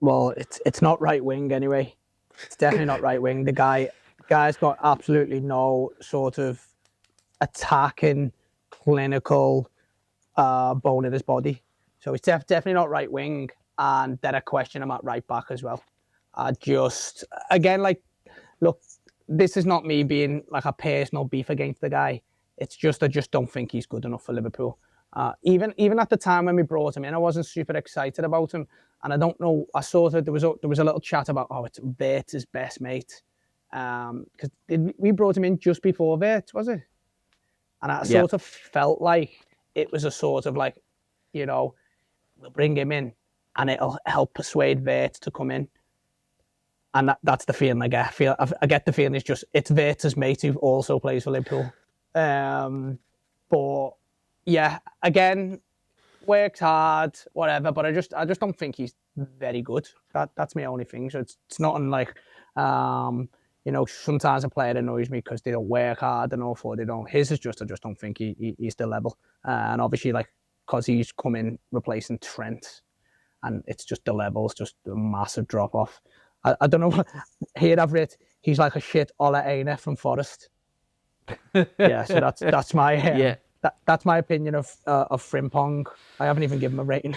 Well, it's not right wing anyway. It's definitely not right wing. The guy's got absolutely no sort of attacking, clinical bone in his body. So it's definitely not right wing. And then I question him at right back as well. Again, like, look, this is not me being like a personal beef against the guy. It's just, I just don't think he's good enough for Liverpool. Even at the time when we brought him in, I wasn't super excited about him. And I don't know, I saw that there was a little chat about, it's Wirtz's best mate. Because we brought him in just before Wirtz, was it? And I sort of felt like it was a sort of like, you know, we'll bring him in and it'll help persuade Wirtz to come in. And that's the feeling I get. I get the feeling it's Wirtz's mate who also plays for Liverpool. But yeah, again, works hard, whatever. But I just don't think he's very good. That's my only thing. So it's not unlike, you know, sometimes a player annoys me because they don't work hard enough or they don't. His is just, I just don't think he's the level. And obviously, like, because he's come in replacing Trent, and it's just the level's just a massive drop off. I don't know. Here I've read he's like a shit Ola Aina from Forest. Yeah, so that's my that's my opinion of Frimpong. I haven't even given him a rating.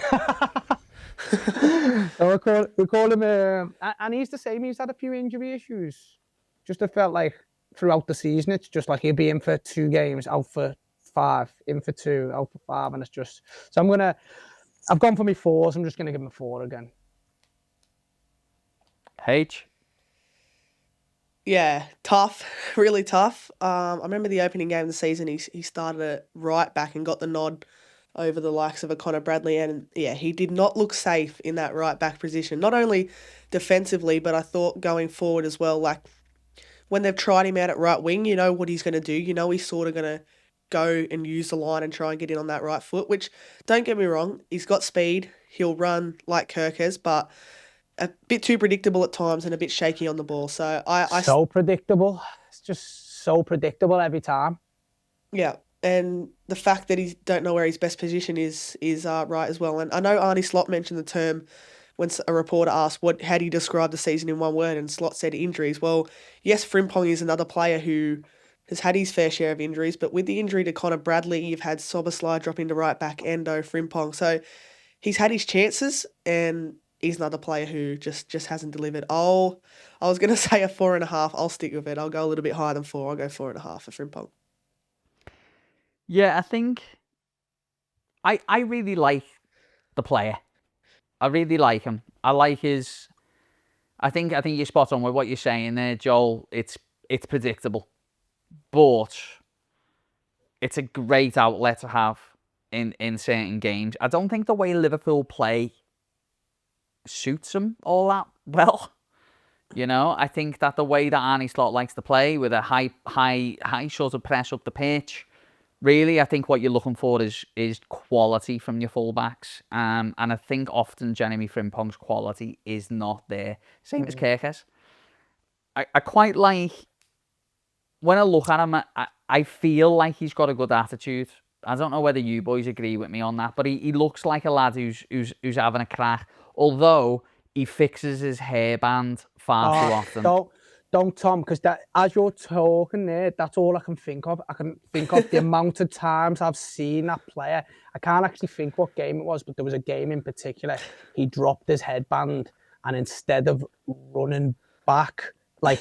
So we call him, and he's the same. He's had a few injury issues. Just it felt like throughout the season, it's just like he'll be in for 2 games, out for 5, in for 2, out for 5, and it's just. So I've gone for my 4s. I'm just gonna give him a 4 again. H? Yeah, tough, really tough. I remember the opening game of the season, he started at right back and got the nod over the likes of a Connor Bradley. And yeah, he did not look safe in that right back position, not only defensively, but I thought going forward as well. Like when they've tried him out at right wing, you know what he's going to do. You know he's sort of going to go and use the line and try and get in on that right foot, which, don't get me wrong, he's got speed. He'll run like Kirkes, but a bit too predictable at times and a bit shaky on the ball. So I so predictable. It's just so predictable every time. Yeah, and the fact that he don't know where his best position is right as well. And I know Arnie Slot mentioned the term when a reporter asked, how do you describe the season in one word? And Slot said injuries. Well, yes, Frimpong is another player who has had his fair share of injuries, but with the injury to Connor Bradley, you've had Soboslai drop into right back, Endo, Frimpong. So he's had his chances, and he's another player who just hasn't delivered. I was going to say a 4.5. I'll stick with it. I'll go a little bit higher than 4. I'll go 4.5 for Frimpong. Yeah, I think I really like the player. I really like him. I like his. I think you're spot on with what you're saying there, Joel. It's predictable, but it's a great outlet to have in certain games. I don't think the way Liverpool play suits him all that well. You know, I think that the way that Arnie Slot likes to play with a high sort of press up the pitch. Really, I think what you're looking for is quality from your fullbacks. And I think often Jeremy Frimpong's quality is not there. Same as Kirkes. I quite like, when I look at him, I feel like he's got a good attitude. I don't know whether you boys agree with me on that, but he looks like a lad who's having a crack. Although he fixes his hairband far too often. Don't, Tom, because that, as you're talking there, that's all I can think of. I can think of the amount of times I've seen that player. I can't actually think what game it was, but there was a game in particular. He dropped his headband, and instead of running back, like,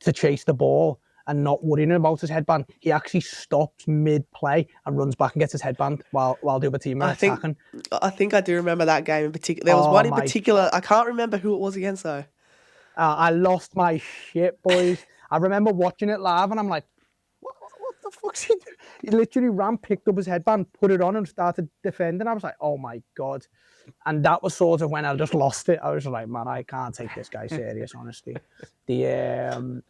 to chase the ball and not worrying about his headband, he actually stops mid-play and runs back and gets his headband while the other team are attacking. I think I do remember that game in particular. There was one in particular. I can't remember who it was against, though. I lost my shit, boys. I remember watching it live, and I'm like, what the fuck's he doing? He literally ran, picked up his headband, put it on, and started defending. I was like, oh my God. And that was sort of when I just lost it. I was like, man, I can't take this guy serious, honestly. Yeah. And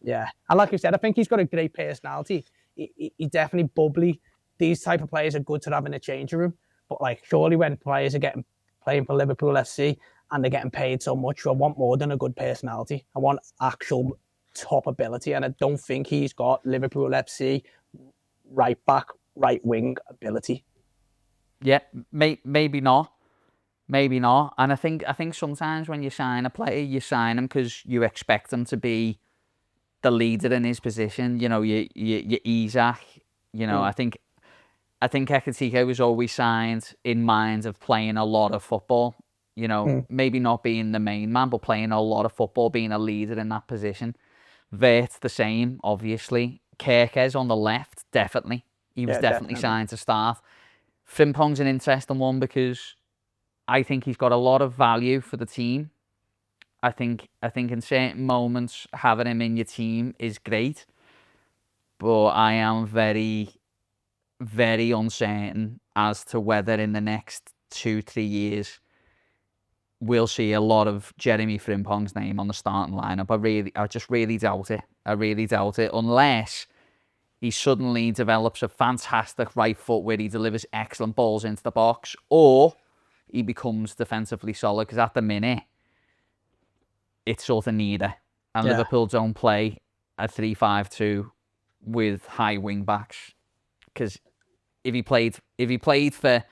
like you said, I think he's got a great personality. He's definitely bubbly. These type of players are good to have in a changing room. But like, surely when players are playing for Liverpool FC, and they're getting paid so much, I want more than a good personality. I want actual top ability, and I don't think he's got Liverpool FC right back, right wing ability. Yeah, maybe not. And I think sometimes when you sign a player, you sign him because you expect him to be the leader in his position. You know, you Isaac. You know, I think Ekatike was always signed in mind of playing a lot of football. You know, maybe not being the main man, but playing a lot of football, being a leader in that position. Vert's the same, obviously. Kirkes on the left, definitely. He was definitely signed to start. Frimpong's an interesting one because I think he's got a lot of value for the team. I think in certain moments, having him in your team is great. But I am very, very uncertain as to whether in the next 2-3 years, we'll see a lot of Jeremy Frimpong's name on the starting lineup. I just really doubt it. I really doubt it, unless he suddenly develops a fantastic right foot where he delivers excellent balls into the box, or he becomes defensively solid. Because at the minute, it's sort of neither. And Liverpool don't play a 3-5-2 with high wing backs. Because if he played for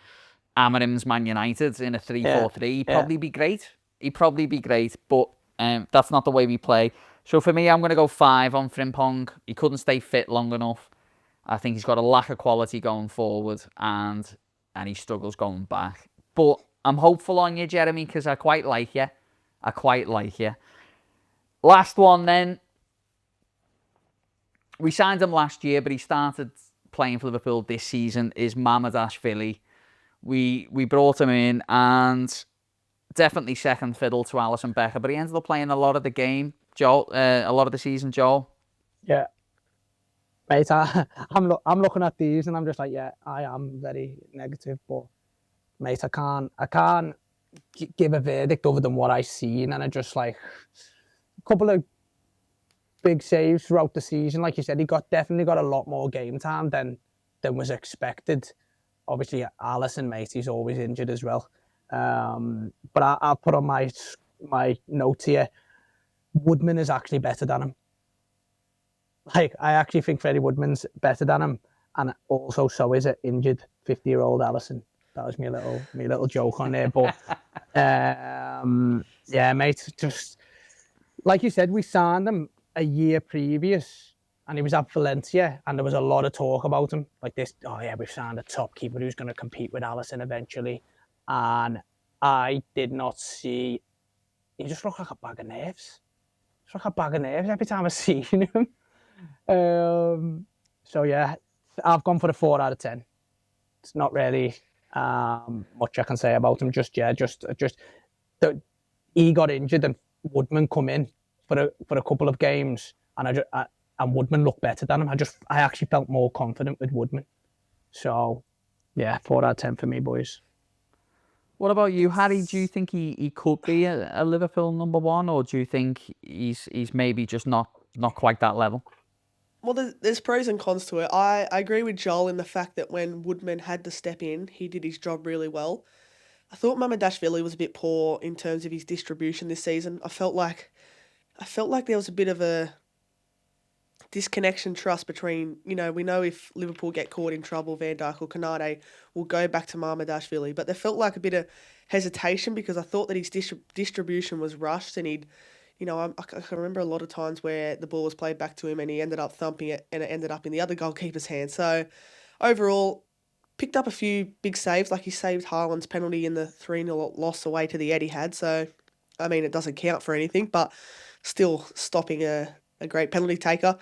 Amarim's Man United in a 3-4-3, he'd probably be great. But that's not the way we play. So for me, I'm going to go 5 on Frimpong. He couldn't stay fit long enough. I think he's got a lack of quality going forward, and he struggles going back. But I'm hopeful on you, Jeremy, because I quite like you. Last one then. We signed him last year, but he started playing for Liverpool this season, is Mamardashvili. We brought him in, and definitely second fiddle to Alisson Becker, but he ended up playing a lot of the game, Joel, a lot of the season, Joel. Yeah. Mate, I'm looking at these and I'm just like, yeah, I am very negative, but mate, I can't give a verdict other than what I've seen, and I just like a couple of big saves throughout the season. Like you said, he definitely got a lot more game time than was expected. Obviously, Alisson, mate, he's always injured as well. But I'll put on my notes here. Woodman is actually better than him. like, I actually think Freddie Woodman's better than him, and also so is an injured 50-year-old Allison. That was my little joke on there, but yeah, mate, just like you said, we signed him a year previous, and he was at Valencia, and there was a lot of talk about him, like this. Oh yeah, we've signed a top keeper who's going to compete with Allison eventually, and I did not see. He just looked like a bag of nerves. Just like a bag of nerves every time I see him. So yeah, I've gone for the 4 out of 10. It's not really much I can say about him just yet. Just that he got injured and Woodman come in for a couple of games, and and Woodman looked better than him. I actually felt more confident with Woodman. So yeah, 4 out of 10 for me, boys. What about you, Harry? Do you think he could be a Liverpool number one, or do you think he's maybe just not quite that level? Well, there's pros and cons to it. I agree with Joel in the fact that when Woodman had to step in, he did his job really well. I thought Mamardashvili was a bit poor in terms of his distribution this season. I felt like there was a bit of a disconnection trust between, we know if Liverpool get caught in trouble, Van Dijk or Kanate will go back to Mamardashvili, but there felt like a bit of hesitation because I thought that his distribution was rushed and he'd, I can remember a lot of times where the ball was played back to him and he ended up thumping it and it ended up in the other goalkeeper's hand. So overall, picked up a few big saves, like he saved Haaland's penalty in the 3-0 loss away to the Etihad. So, I mean, it doesn't count for anything, but still stopping a great penalty taker.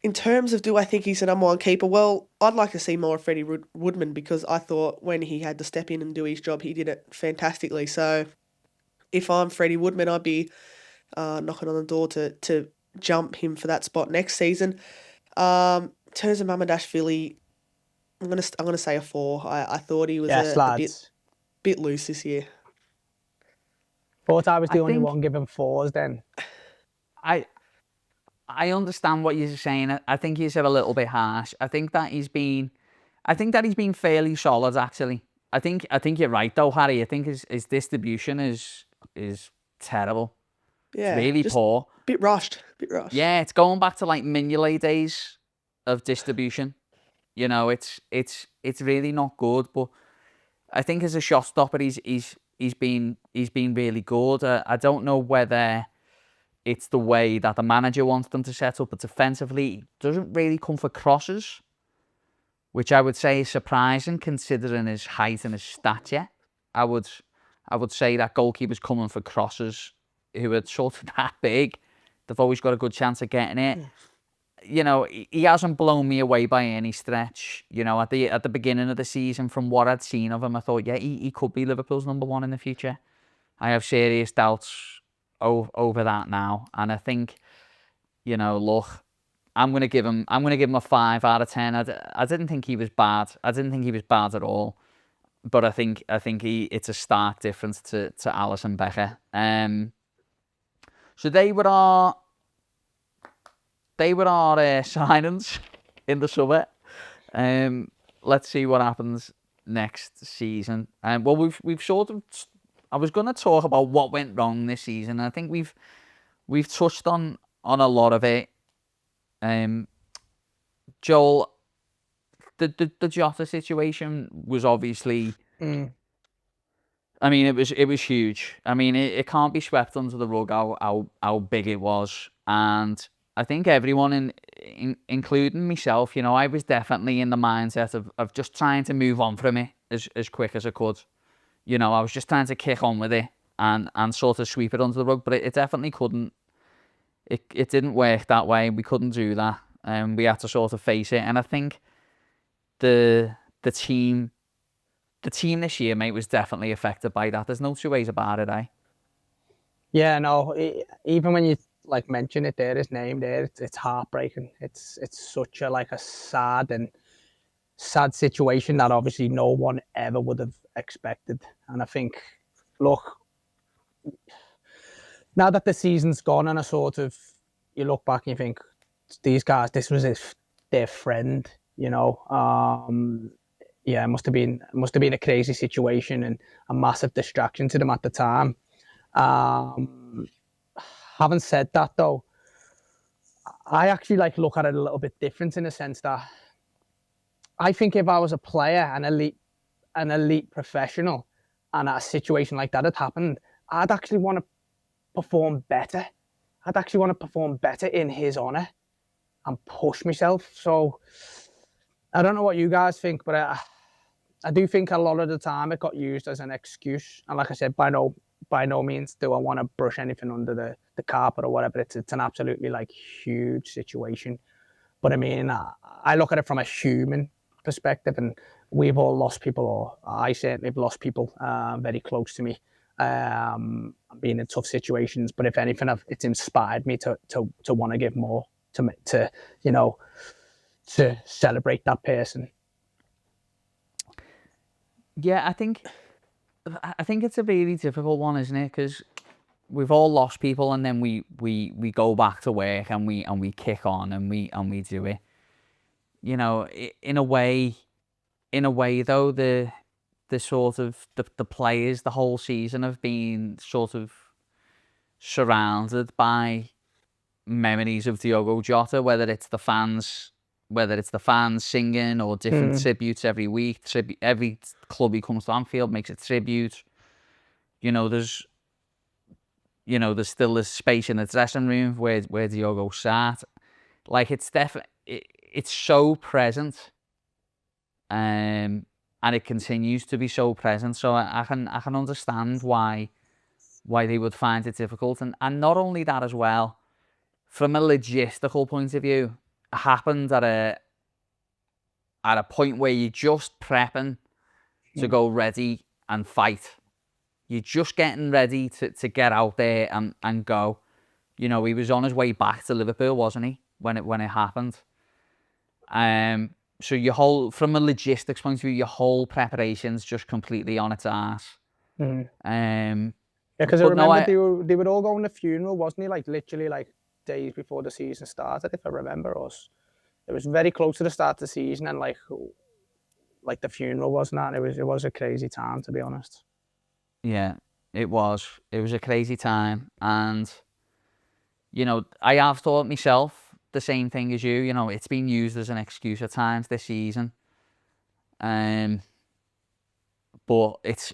In terms of do I think he's the number one keeper, well, I'd like to see more of Freddie Woodman because I thought when he had to step in and do his job, he did it fantastically. So if I'm Freddie Woodman, I'd be knocking on the door to jump him for that spot next season. In terms of Mamardashvili, I'm gonna say a 4. I thought he was a bit loose this year. Thought I was the only one giving 4s then. I understand what you're saying. I think he's a little bit harsh. I think that he's been fairly solid actually. I think you're right though, Harry. I think his distribution is terrible. Yeah, it's really poor. Bit rushed. Yeah, it's going back to like Mignolet days of distribution. It's really not good. But I think as a shot stopper, he's been really good. I don't know whether it's the way that the manager wants them to set up, but defensively, he doesn't really come for crosses, which I would say is surprising considering his height and his stature. I would say that goalkeepers coming for crosses who are sort of that big, they've always got a good chance of getting it. He hasn't blown me away by any stretch. At the beginning of the season, from what I'd seen of him, I thought, yeah, he could be Liverpool's number one in the future. I have serious doubts over that now, and I think, look, I'm gonna give him a 5 out of 10. I didn't think he was bad. I didn't think he was bad at all, but I think it's a stark difference to Alisson Becker. So they were our signings in the summer. Let's see what happens next season. Well, we've sort of. I was going to talk about what went wrong this season. I think we've touched on a lot of it. Joel, the Jota situation was obviously. I mean, it was huge. I mean, it can't be swept under the rug how big it was, and I think everyone, including myself, I was definitely in the mindset of just trying to move on from it as quick as I could. I was just trying to kick on with it and sort of sweep it under the rug, but it definitely couldn't. It didn't work that way. We couldn't do that, and we had to sort of face it. And I think the team this year, mate, was definitely affected by that. There's no two ways about it, eh? Yeah, no. Even when you mention it there, his name there, it's heartbreaking. It's such a sad situation that obviously no one ever would have expected. And I think, look, now that the season's gone and you look back and you think, these guys, this was their friend, yeah, it must have been a crazy situation and a massive distraction to them at the time. Having said that though, I actually like look at it a little bit different in the sense that I think if I was a player, an elite professional, and a situation like that had happened, I'd actually want to perform better. I'd actually want to perform better in his honour and push myself. So I don't know what you guys think, but I do think a lot of the time it got used as an excuse. And like I said, by no means do I want to brush anything under the carpet or whatever. It's an absolutely like huge situation. But I mean, I look at it from a human perspective, and we've all lost people, or I certainly have lost people very close to me, being in tough situations. But if anything, it's inspired me to want to give more, to celebrate that person. Yeah, I think it's a really difficult one, isn't it? Because we've all lost people, and then we go back to work and we kick on and we do it. You know, in a way though, the sort of the players the whole season have been sort of surrounded by memories of Diogo Jota, whether it's the fans singing or different tributes every week. Every club he comes to Anfield makes a tribute. There's still this space in the dressing room where Diogo sat. Like, it's definitely, it's so present, and it continues to be so present. So I can understand why they would find it difficult, and not only that as well, from a logistical point of view, it happened at a point where you're just prepping to go ready and fight. You're just getting ready to get out there and go. He was on his way back to Liverpool, wasn't he, when it happened? So from a logistics point of view, your whole preparation's just completely on its arse. Because I remember they were all going to the funeral, wasn't he? Like literally like days before the season started, if I remember. It was very close to the start of the season, and like the funeral wasn't that. It was a crazy time, to be honest. Yeah, it was. It was a crazy time, and I have thought myself the same thing as you. It's been used as an excuse at times this season, but it's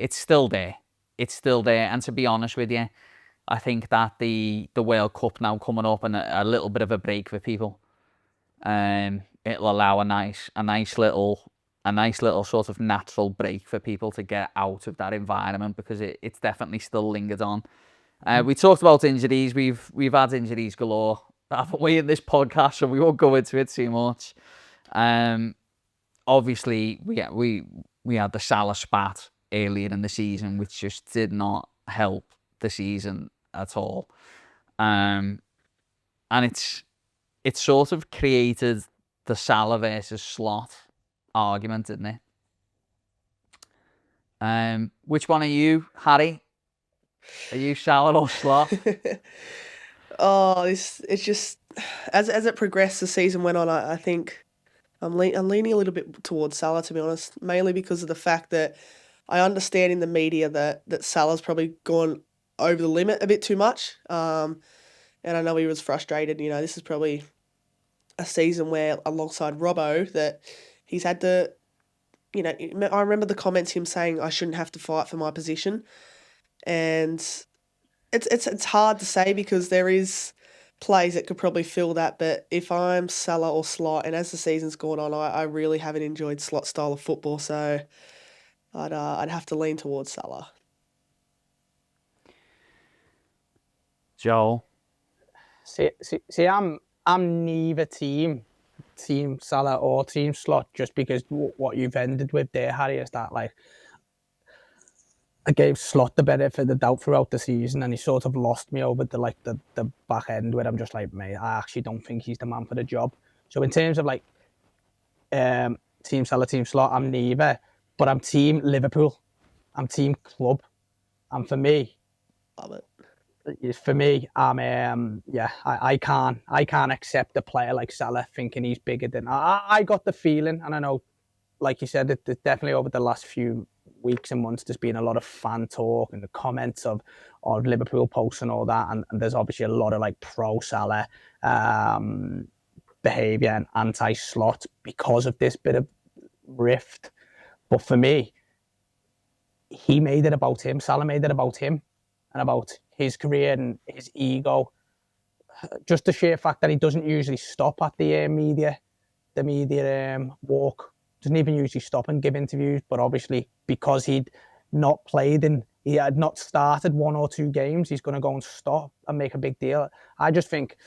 still there. It's still there, and to be honest with you, I think that the World Cup now coming up and a little bit of a break for people, it'll allow a nice little sort of natural break for people to get out of that environment, because it's definitely still lingered on. We talked about injuries. We've had injuries galore, haven't we, in this podcast? So we won't go into it too much. Obviously, we had the Salah spat earlier in the season, which just did not help the season at all. And it's sort of created the Salah versus Slot argument, didn't it? Which one are you, Harry? Are you Salah or Slot? It's just as it progressed, the season went on. I think I'm leaning a little bit towards Salah, to be honest, mainly because of the fact that I understand in the media that Salah's probably gone over the limit a bit too much. And I know he was frustrated. This is probably a season where, alongside Robbo, that he's had to, I remember the comments, him saying, I shouldn't have to fight for my position. And it's hard to say, because there is plays that could probably fill that. But if I'm Salah or Slot, and as the season's gone on, I really haven't enjoyed Slot style of football. So I'd have to lean towards Salah. Joel? See, I'm neither team Salah or team Slot, just because what you've ended with there, Harry, is that like I gave Slot the benefit of the doubt throughout the season, and he sort of lost me over the back end, where I'm just like, mate, I actually don't think he's the man for the job. So in terms of like team Salah, team Slot, I'm neither, but I'm team Liverpool, I'm team club, and for me, Love it. For me, I can't accept a player like Salah thinking he's bigger than. I got the feeling, and I know, like you said, it's definitely over the last few weeks and months, there's been a lot of fan talk and the comments of Liverpool posts and all that, and there's obviously a lot of like pro Salah behaviour and anti-Slot because of this bit of rift. But for me, he made it about him. Salah made it about him and about his career and his ego. Just the sheer fact that he doesn't usually stop at the media walk, doesn't even usually stop and give interviews. But obviously, because he'd not played and he had not started 1 or 2 games, he's going to go and stop and make a big deal. I just think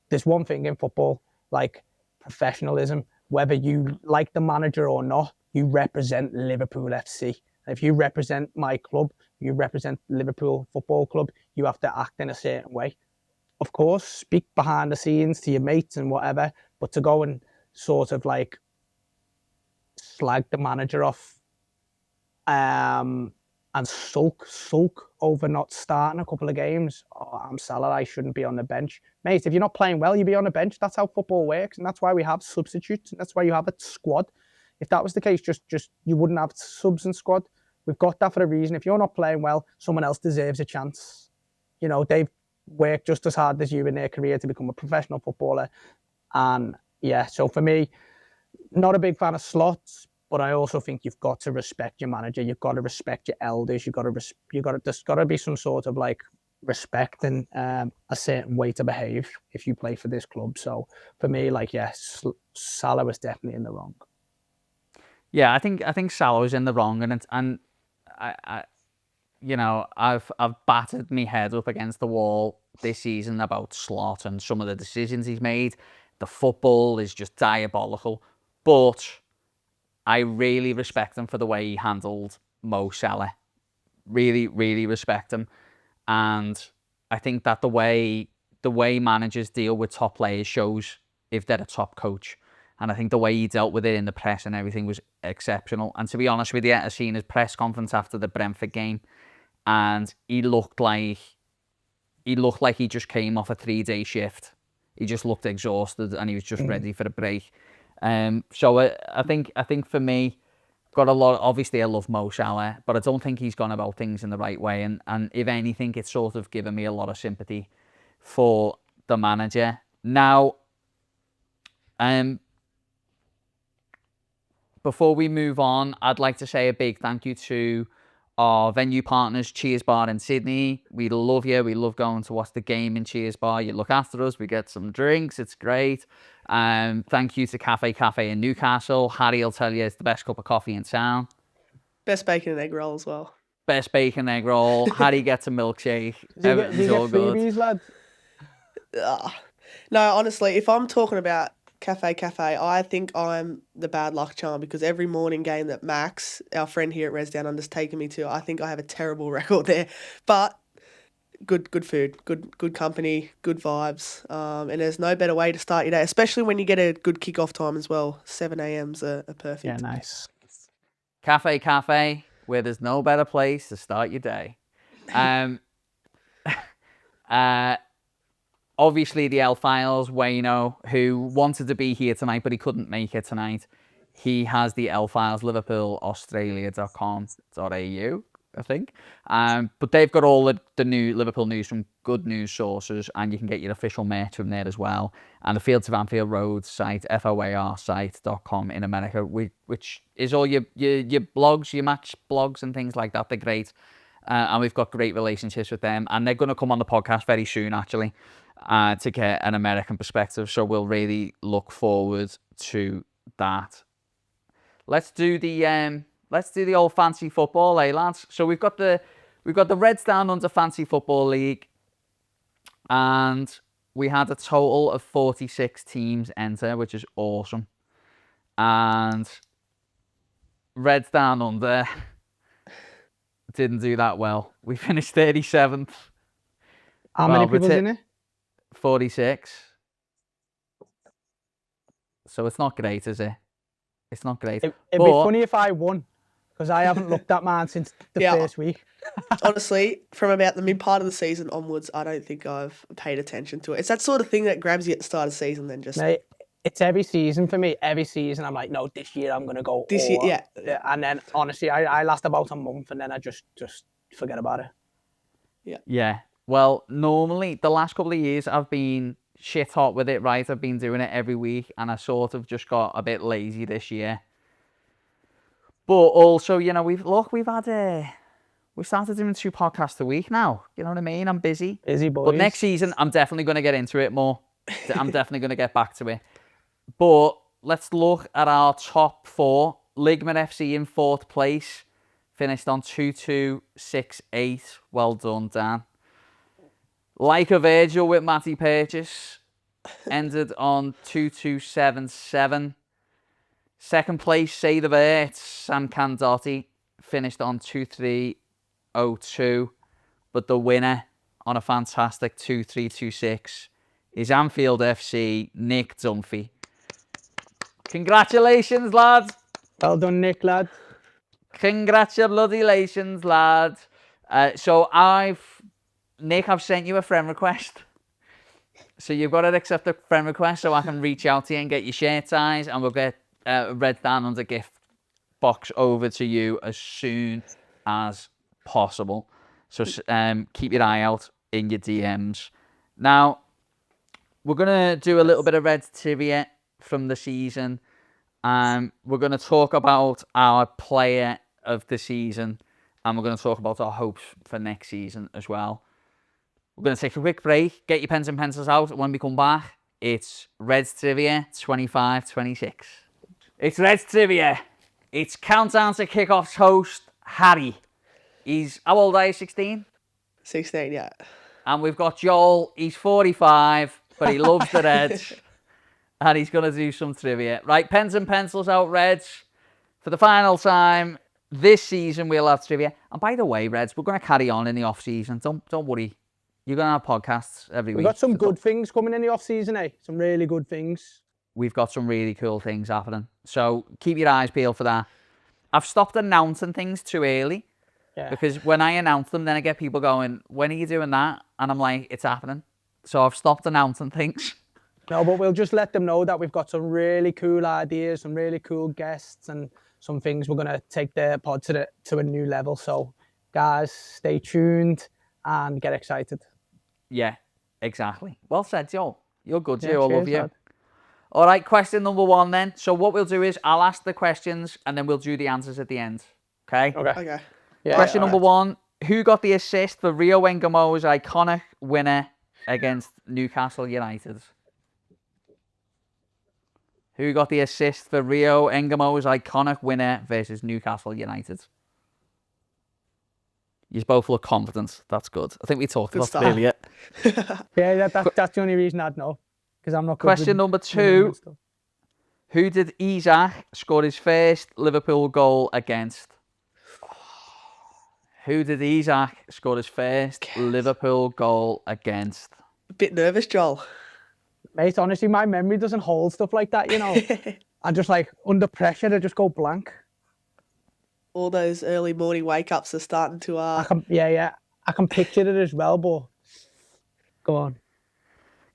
there's one thing in football, like professionalism. Whether you like the manager or not, you represent Liverpool FC. If you represent my club, you represent Liverpool Football Club, you have to act in a certain way. Of course, speak behind the scenes to your mates and whatever, but to go and sort of like slag the manager off and sulk over not starting a couple of games. Oh, I'm Salah, I shouldn't be on the bench. Mate, if you're not playing well, you be on the bench. That's how football works, and that's why we have substitutes, and that's why you have a squad. If that was the case, just you wouldn't have subs and squad. We've got that for a reason. If you're not playing well, someone else deserves a chance. You know, they've worked just as hard as you in their career to become a professional footballer. And yeah, so for me, not a big fan of Slots, but I also think you've got to respect your manager. You've got to respect your elders. There's got to be some sort of like respect and a certain way to behave if you play for this club. So for me, like, yes, Salah was definitely in the wrong. Yeah, I think Salah was in the wrong, and I you know, I've battered my head up against the wall this season about Slot and some of the decisions he's made. The football is just diabolical, but I really respect him for the way he handled Mo Salah. Really, really respect him, and I think that the way managers deal with top players shows if they're a top coach. And I think the way he dealt with it in the press and everything was exceptional. And to be honest with you, I seen his press conference after the Brentford game, and he looked like he just came off a 3-day shift. He just looked exhausted, and he was just ready for a break. So I think for me, got a lot. Obviously, I love Mo Salah, but I don't think he's gone about things in the right way. And if anything, it's sort of given me a lot of sympathy for the manager. Now, before we move on, I'd like to say a big thank you to our venue partners, Cheers Bar in Sydney. We love you. We love going to watch the game in Cheers Bar. You look after us. We get some drinks. It's great. Thank you to Ka-Fey in Newcastle. Harry will tell you it's the best cup of coffee in town. Best bacon and egg roll as well. Best bacon egg roll. Harry gets a milkshake. Do you Everything's all get good. freebies, lad? No, honestly, if I'm talking about Ka-Fey, I think I'm the bad luck charm, because every morning game that Max, our friend here at Res Down Under's taken me to, I think I have a terrible record there. But good food, good company, good vibes, and there's no better way to start your day, especially when you get a good kickoff time as well. 7 a.m.'s are perfect. Yeah, nice. Ka-Fey, where there's no better place to start your day. Obviously, the L Files, Wayno, who wanted to be here tonight, but he couldn't make it tonight. He has the L Files, liverpoolaustralia.com.au, I think. But they've got all the new Liverpool news from good news sources, and you can get your official merch from there as well. And the Field to Anfield Road site, FOARSITE.com in America, which is all your blogs, your match blogs and things like that. They're great. And we've got great relationships with them. And they're going to come on the podcast very soon, actually, to get an American perspective. So we'll really look forward to that. Let's do the old fancy football, eh, lads? So we've got the Reds Down Under Fancy Football League, and we had a total of 46 teams enter, which is awesome. And Reds Down Under didn't do that well. We finished 37th. How many people's in it? 46. So it's not great, is it? It's not great. It'd be funny if I won, because I haven't looked at mine since the first week. Honestly, from about the mid part of the season onwards, I don't think I've paid attention to it. It's that sort of thing that grabs you at the start of the season, then just... Mate, it's every season for me. Every season, I'm like, no, this year I'm gonna go. This year, yeah. And then honestly, I last about a month, and then I just forget about it. Yeah. Well, normally the last couple of years I've been shit hot with it, right? I've been doing it every week, and I sort of just got a bit lazy this year. But also, you know, we've started doing 2 podcasts a week now. You know what I mean? I'm busy. Busy boys. But next season, I'm definitely going to get into it more. I'm definitely going to get back to it. But let's look at our top 4. Ligma FC in 4th place. Finished on 2268. Well done, Dan. Like a Virgil with Matty Purchase. Ended on 2277. Second place, Say the Birds, Sam Candotti. Finished on 2302. But the winner on a fantastic 2326 is Anfield FC, Nick Dunphy. Congratulations, lads. Well done, Nick, lad. Congratulations, lads. Nick, I've sent you a friend request. So you've got to accept the friend request so I can reach out to you and get your shirt size, and we'll get Red Down Under gift box over to you as soon as possible. So keep your eye out in your DMs. Now, we're going to do a little bit of Reds trivia from the season. We're going to talk about our player of the season, and we're going to talk about our hopes for next season as well. We're going to take a quick break, get your pens and pencils out, and when we come back, it's Reds Trivia 25-26. It's Reds Trivia. It's Countdown to Kickoff's host, Harry. How old are you, 16? 16, yeah. And we've got Joel, he's 45, but he loves the Reds. And he's going to do some trivia. Right, pens and pencils out, Reds. For the final time this season, we'll have trivia. And by the way, Reds, we're going to carry on in the off-season. Don't worry. You're going to have podcasts every week. We've got some good things coming in the off-season, eh? Some really good things. We've got some really cool things happening. So keep your eyes peeled for that. I've stopped announcing things too early. Yeah. Because when I announce them, then I get people going, when are you doing that? And I'm like, it's happening. So I've stopped announcing things. No, but we'll just let them know that we've got some really cool ideas, some really cool guests, and some things we're going to take the pod to a new level. So, guys, stay tuned and get excited. Yeah, exactly. Well said, Joel. You're good, Yeah, Joe. I love cheers, you. lad. All right, question number 1 then. So what we'll do is I'll ask the questions and then we'll do the answers at the end. Okay? Okay. Yeah, Question yeah, number 1. Who got the assist for Rio Engamo's iconic winner against Newcastle United? Who got the assist for Rio Engamo's iconic winner versus Newcastle United? You both look confident. That's good. I think we talked about it earlier. Yeah, that's the only reason I'd know. Because I'm not good Question with number names 2. and stuff. Who did Isaac score his first Liverpool goal against? Who did Isaac score his first Liverpool goal against? A bit nervous, Joel. Mate, honestly, my memory doesn't hold stuff like that, you know. I'm just like, under pressure, I just go blank. All those early morning wake-ups are starting to... I can picture it as well, but go on.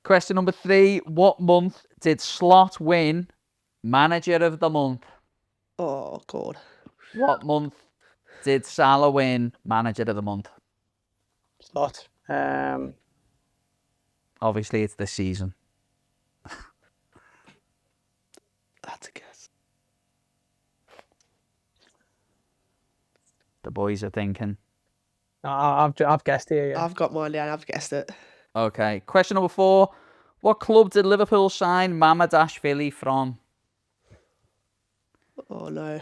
Question number 3. What month did Slot win Manager of the Month? Oh, God. What month did Salah win Manager of the Month? Slot. Obviously, it's this season. That's a guess. The boys are thinking. I've guessed here. Yeah. I've got mine down. I've guessed it. Okay. Question number 4. What club did Liverpool sign Mamadashvili from? Oh, no.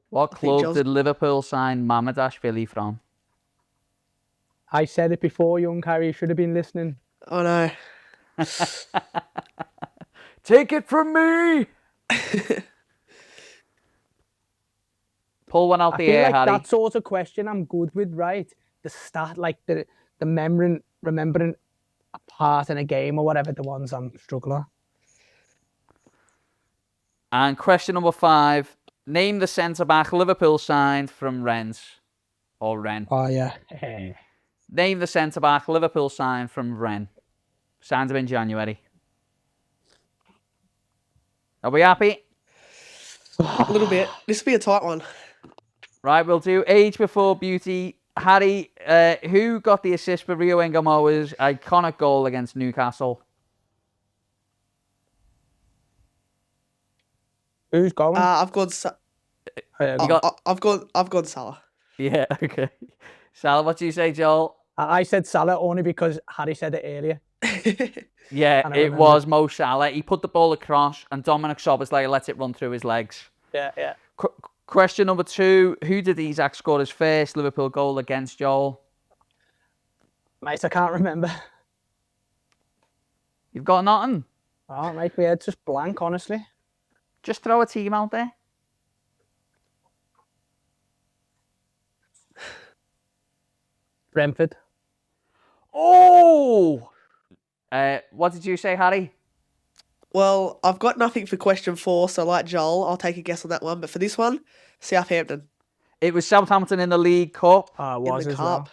What think club Joel's- did Liverpool sign Mamadashvili from? I said it before, young Harry. You should have been listening. Oh, no. Take it from me! Pull one out I the feel air, like Harry. that sort of question I'm good with, right? The start, like the remembering a part in a game or whatever, the ones I'm struggling. And question number 5. Name the centre-back Liverpool signed from Rennes. Or Rennes. Oh, yeah. Name the centre-back Liverpool signed from Rennes. Signed him in January. Are we happy? A little bit. This will be a tight one. Right, we'll do age before beauty. Harry, who got the assist for Rio Engamoa's iconic goal against Newcastle? Who's going? I've gone. I've gone Salah. Yeah, okay. Salah, what do you say, Joel? I said Salah only because Harry said it earlier. Yeah, And I it remember. was Mo Salah. He put the ball across, and Dominic Szoboszlai lets it run through his legs. Yeah. Question number 2. Who did Isak score his first Liverpool goal against, Joel? Mate, I can't remember. You've got nothing? Oh, mate, my head's just blank, honestly. Just throw a team out there. Brentford. Oh! What did you say, Harry? Well, I've got nothing for question 4, so like Joel, I'll take a guess on that one. But for this one, Southampton It was Southampton in the League Cup. Oh, it in was the as cup.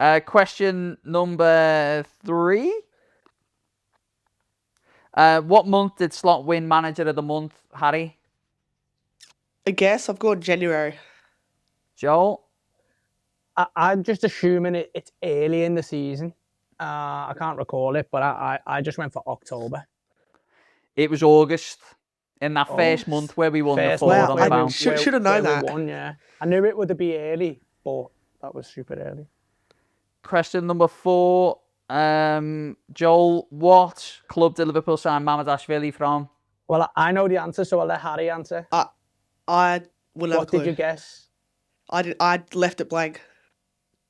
well. Question number 3. What month did Slot win Manager of the Month, Harry? I guess I've gone January. Joel? I'm just assuming it's early in the season. I can't recall it, but I just went for October. It was August. In that first month where we won the First forward month on where the we- bounce. Should have known where that. we won, yeah. I knew it would be early, but that was super early. Question number 4. Joel, what club did Liverpool sign Mamadashvili from? Well, I know the answer, so I'll let Harry answer. I wouldn't have a What clue. did you guess? I left it blank.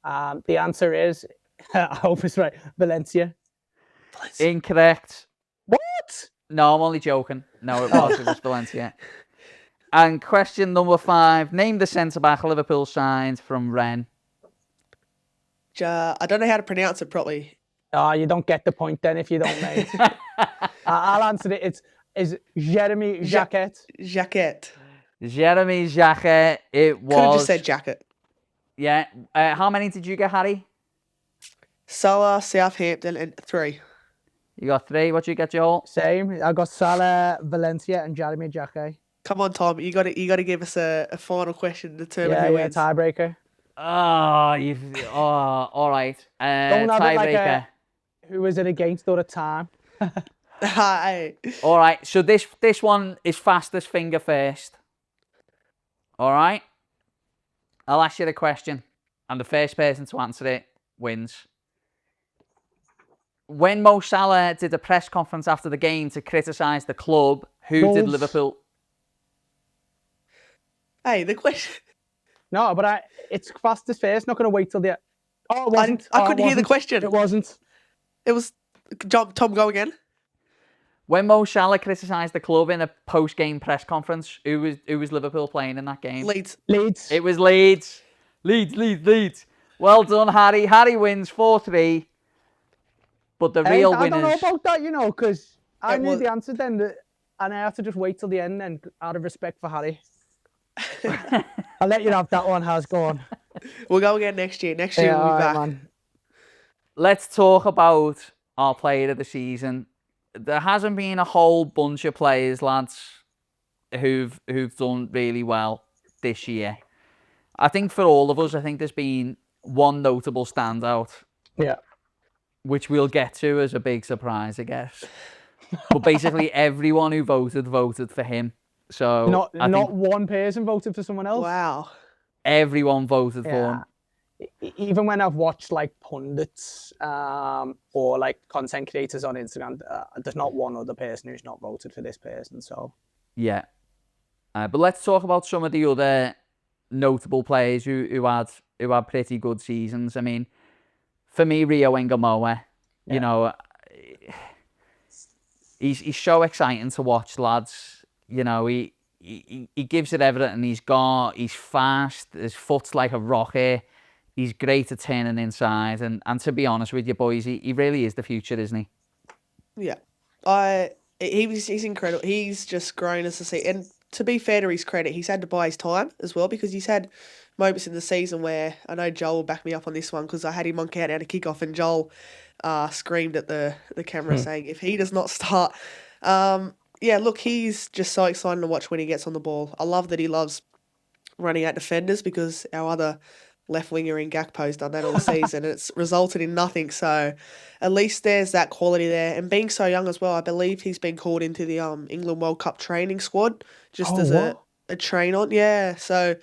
The answer is, I hope it's right, Valencia. Incorrect. What? No, I'm only joking. No, it was Valencia. And question number 5. Name the centre-back Liverpool signed from Rennes. I don't know how to pronounce it properly. Oh, you don't get the point then if you don't, mate. I'll answer it. It's Jeremy Jacquet. Jacket. Jeremy Jacquet. It was... Could have just said jacket. Yeah. How many did you get, Harry? Salah, Southampton, and 3. You got 3. What did you get, Joel? Same. I got Salah, Valencia, and Jeremy Jacquet. Come on, Tom. You got to give us a final question to determine Yeah, who yeah, wins. tiebreaker. All right. Don't have it like Tiebreaker. who was it against all the time? Hey. All right. So this one is fastest finger first. All right. I'll ask you the question, and the first person to answer it wins. When Mo Salah did a press conference after the game to criticise the club, who did Goals. Liverpool? Hey, the question. No, but it's fastest first. Not going to wait till the... Oh, it wasn't. I Oh, it couldn't hear the wasn't. question. It wasn't. It was. Tom, go again. When Mo Salah criticised the club in a post-game press conference, who was Liverpool playing in that game? Leeds. Leeds. It was Leeds. Leeds. Well done, Harry. Harry wins 4-3. But the real I don't know winners... about that, because I It knew was- the answer then, and I have to just wait till the end then, out of respect for Harry. I'll let you have that one, how's going? We'll go again next year. Next year we'll be back. man. Let's talk about our player of the season. There hasn't been a whole bunch of players, lads, who've done really well this year. I think for all of us, I think there's been one notable standout, Yeah. which we'll get to as a big surprise, I guess. But basically, everyone who voted for him. So Not I think one person voted for someone else. Wow. everyone voted for him. Even when I've watched like pundits or like content creators on Instagram, there's not one other person who's not voted for this person. So Yeah. But let's talk about some of the other notable players who had pretty good seasons. I mean, for me, Rio Engamoa, you know, he's so exciting to watch, lads. You know, he gives it everything he's got. He's fast. His foot's like a rocket. He's great at turning inside. And to be honest with you, boys, he really is the future, isn't he? Yeah. He's incredible. He's just grown as a see. And to be fair to his credit, he's had to buy his time as well, because he's had moments in the season where I know Joel will back me up on this one, because I had him on count out a kickoff and Joel screamed at the camera saying if he does not start. yeah, look, he's just so exciting to watch when he gets on the ball. I love that he loves running at defenders because our other left winger in Gakpo's done that all season and it's resulted in nothing. So at least there's that quality there. And being so young as well, I believe he's been called into the England World Cup training squad just as a train on. Yeah, so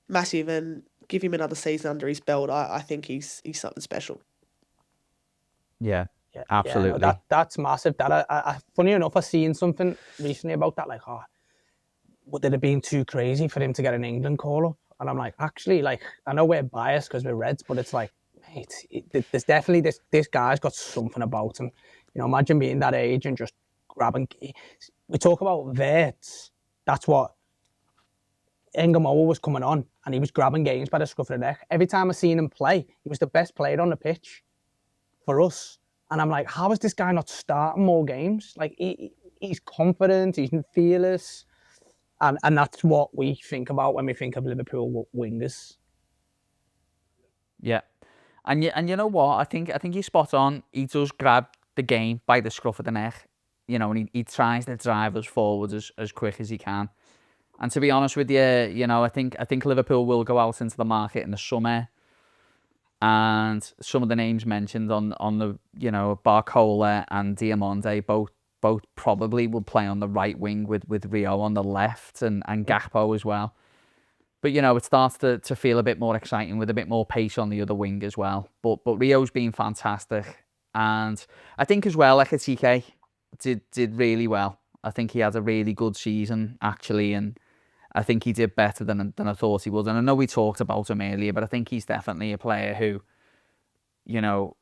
massive, and give him another season under his belt. I think he's something special. Yeah, Yeah, absolutely. no, that's massive. That I funny enough, I seen something recently about that. Like, would it have been too crazy for him to get an England call up? And I'm like, actually, like, I know we're biased because we're Reds, but it's like, mate, there's definitely this guy's got something about him. You know, imagine being that age and just grabbing. We talk about vets. That's what Engamoa was coming on, and he was grabbing games by the scruff of the neck. Every time I seen him play, he was the best player on the pitch for us. And I'm like, how is this guy not starting more games? Like, he's confident, he's fearless. And that's what we think about when we think of Liverpool wingers. Yeah, and you know what? I think he's spot on. He does grab the game by the scruff of the neck, you know, and he tries to drive us forward as quick as he can. And to be honest with you, you know, I think Liverpool will go out into the market in the summer, and some of the names mentioned on the, you know, Barcola and Diamande both probably will play on the right wing with Rio on the left and Gakpo as well. But, you know, it starts to feel a bit more exciting with a bit more pace on the other wing as well. But Rio's been fantastic. And I think as well, Ekatike did really well. I think he had a really good season, actually. And I think he did better than I thought he would. And I know we talked about him earlier, but I think he's definitely a player who, you know,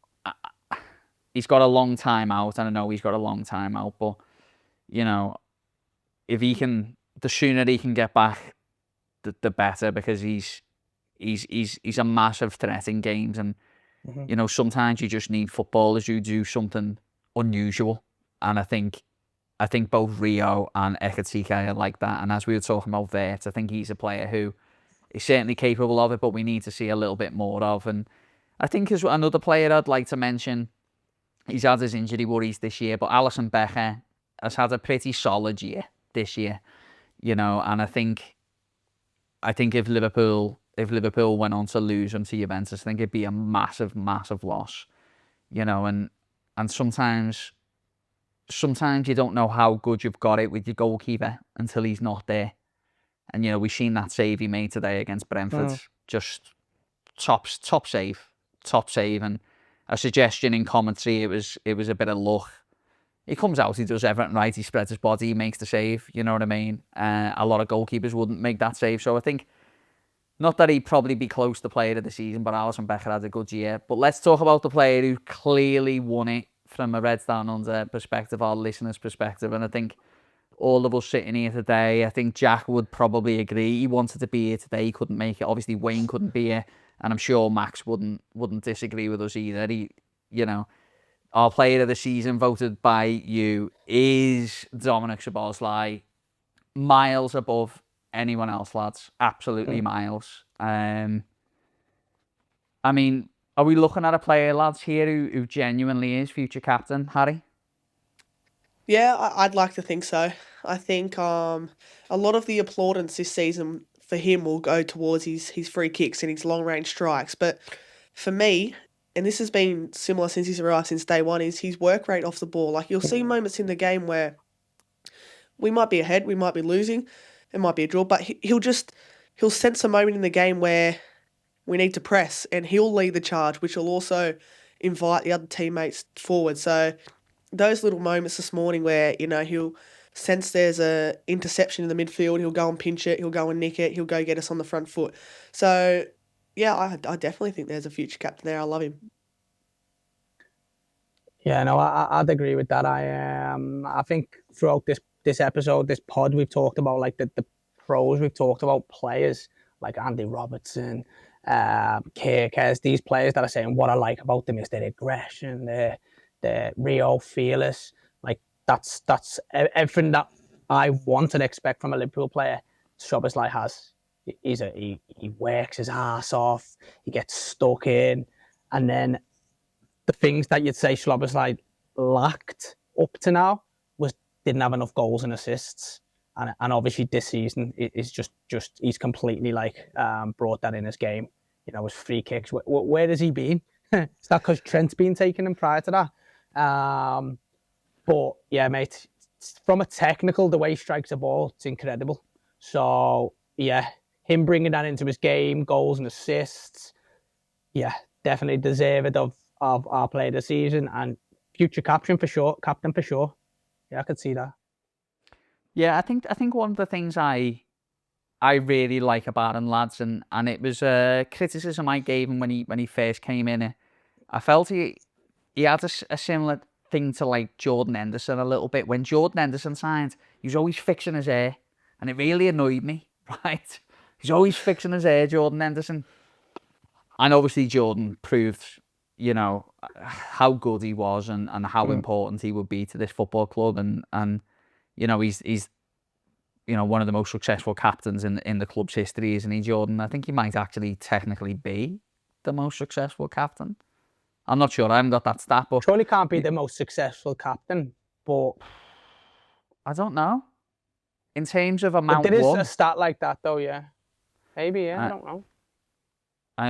he's got a long time out, and I know he's got a long time out, but, you know, if he can, the sooner he can get back, the better, because he's a massive threat in games, and you know, sometimes you just need footballers who do something unusual, and I think both Rio and Ekatike are like that. And as we were talking about Vert, I think he's a player who is certainly capable of it, but we need to see a little bit more of. And I think as another player I'd like to mention, he's had his injury worries this year, but Alisson Becker has had a pretty solid year this year, you know. And I think if Liverpool went on to lose him to Juventus, I think it'd be a massive, massive loss, you know. And sometimes you don't know how good you've got it with your goalkeeper until he's not there. And, you know, we've seen that save he made today against Brentford, just top save. And a suggestion in commentary, it was a bit of luck. He comes out, he does everything right, he spreads his body, he makes the save, you know what I mean? A lot of goalkeepers wouldn't make that save. So I think, not that he'd probably be close to player of the season, but Alisson Becker had a good year. But let's talk about the player who clearly won it from a Reds Down Under perspective, our listeners' perspective. And I think all of us sitting here today, I think Jack would probably agree. He wanted to be here today, he couldn't make it. Obviously, Wayne couldn't be here, and I'm sure Max wouldn't disagree with us either. You know, our player of the season voted by you is Dominic Szoboszlai, miles above anyone else, lads. Absolutely miles. I mean, are we looking at a player, lads, here who genuinely is future captain, Harry? Yeah, I'd like to think so. I think a lot of the applaudance this season for him will go towards his free kicks and his long-range strikes. But for me, and this has been similar since he's arrived since day one, is his work rate off the ball. Like, you'll see moments in the game where we might be ahead, we might be losing, it might be a draw, but he'll sense a moment in the game where we need to press, and he'll lead the charge, which will also invite the other teammates forward. So those little moments this morning where, you know, he'll sense there's a interception in the midfield, he'll go and pinch it, he'll go and nick it, he'll go get us on the front foot. So yeah, I definitely think there's a future captain there. I love him. Yeah, no, I'd agree with that. I think throughout this episode, this pod, we've talked about like the pros, we've talked about players like Andy Robertson, Kirkes, these players that are saying what I like about them is their aggression, their Rio fearless. Like that's everything that I want and expect from a Liverpool player. Szoboszlai has. He works his ass off. He gets stuck in, and then the things that you'd say Szoboszlai lacked up to now was didn't have enough goals and assists. And obviously this season is just he's completely like brought that in his game. You know, his free kicks. Where has he been? Is that because Trent's been taking him prior to that? But yeah, mate, from a technical, the way he strikes the ball, it's incredible. So yeah, him bringing that into his game, goals and assists, yeah, definitely deserved of our player of the season and future captain for sure. Yeah, I could see that. Yeah, I think one of the things I really like about him, lads, and it was a criticism I gave him when he first came in. I felt he had a similar thing to like Jordan Henderson a little bit. When Jordan Henderson signed, he was always fixing his hair, and it really annoyed me. Right, he's always fixing his hair, Jordan Henderson, and obviously Jordan proved, you know, how good he was and how important he would be to this football club, and you know, he's you know, one of the most successful captains in the club's history, isn't he, Jordan? I think he might actually technically be the most successful captain. I'm not sure. I haven't got that stat, but Surely can't be the most successful captain, but I don't know. In terms of amount there is won, a stat like that, though. Yeah, maybe. Yeah, I don't know.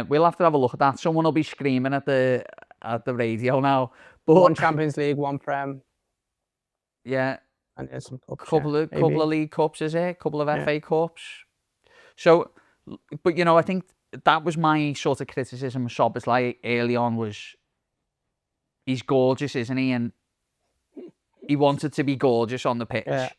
we'll have to have a look at that. Someone will be screaming at the radio now. But 1 Champions League, 1 Prem, yeah, and there's some cups. couple of League Cups, is it? Couple of Yeah. FA Cups. So, but you know, I think that was my sort of criticism of Szoboszlai early on, was he's gorgeous, isn't he? And he wanted to be gorgeous on the pitch. Yeah.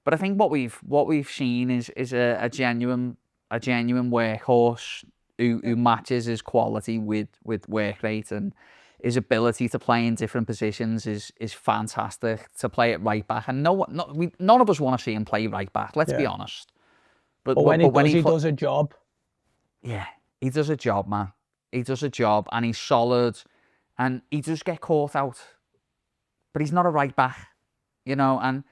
But I think what we've seen is a genuine workhorse who matches his quality with work rate, and his ability to play in different positions is fantastic. To play at right back, and none of us want to see him play right back. Let's be honest. But when he does a job. Yeah, he does a job, man. He does a job, and he's solid, and he does get caught out, but he's not a right back, you know. And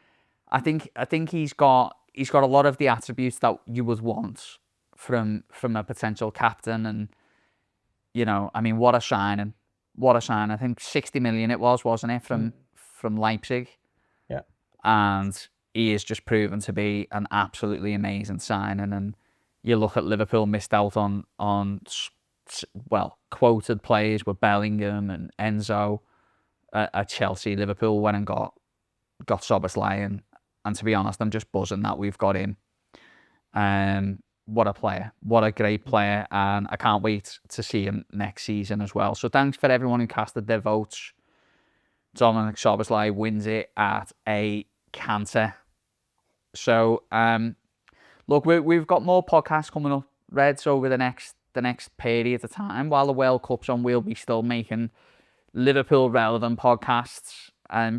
I think he's got a lot of the attributes that you would want from a potential captain. And you know, I mean, what a signing! What a sign. I think 60 million it was, wasn't it, from Leipzig? Yeah. And he is just proven to be an absolutely amazing signing. And you look at Liverpool missed out on quoted players with Bellingham and Enzo at Chelsea. Liverpool went and got Szoboszlai, and to be honest, I'm just buzzing that we've got him. What a player. What a great player. And I can't wait to see him next season as well. So thanks for everyone who casted their votes. Dominic Szoboszlai wins it at a canter. So, look, we've got more podcasts coming up, Reds, over the next period of time. While the World Cup's on, we'll be still making Liverpool relevant podcasts.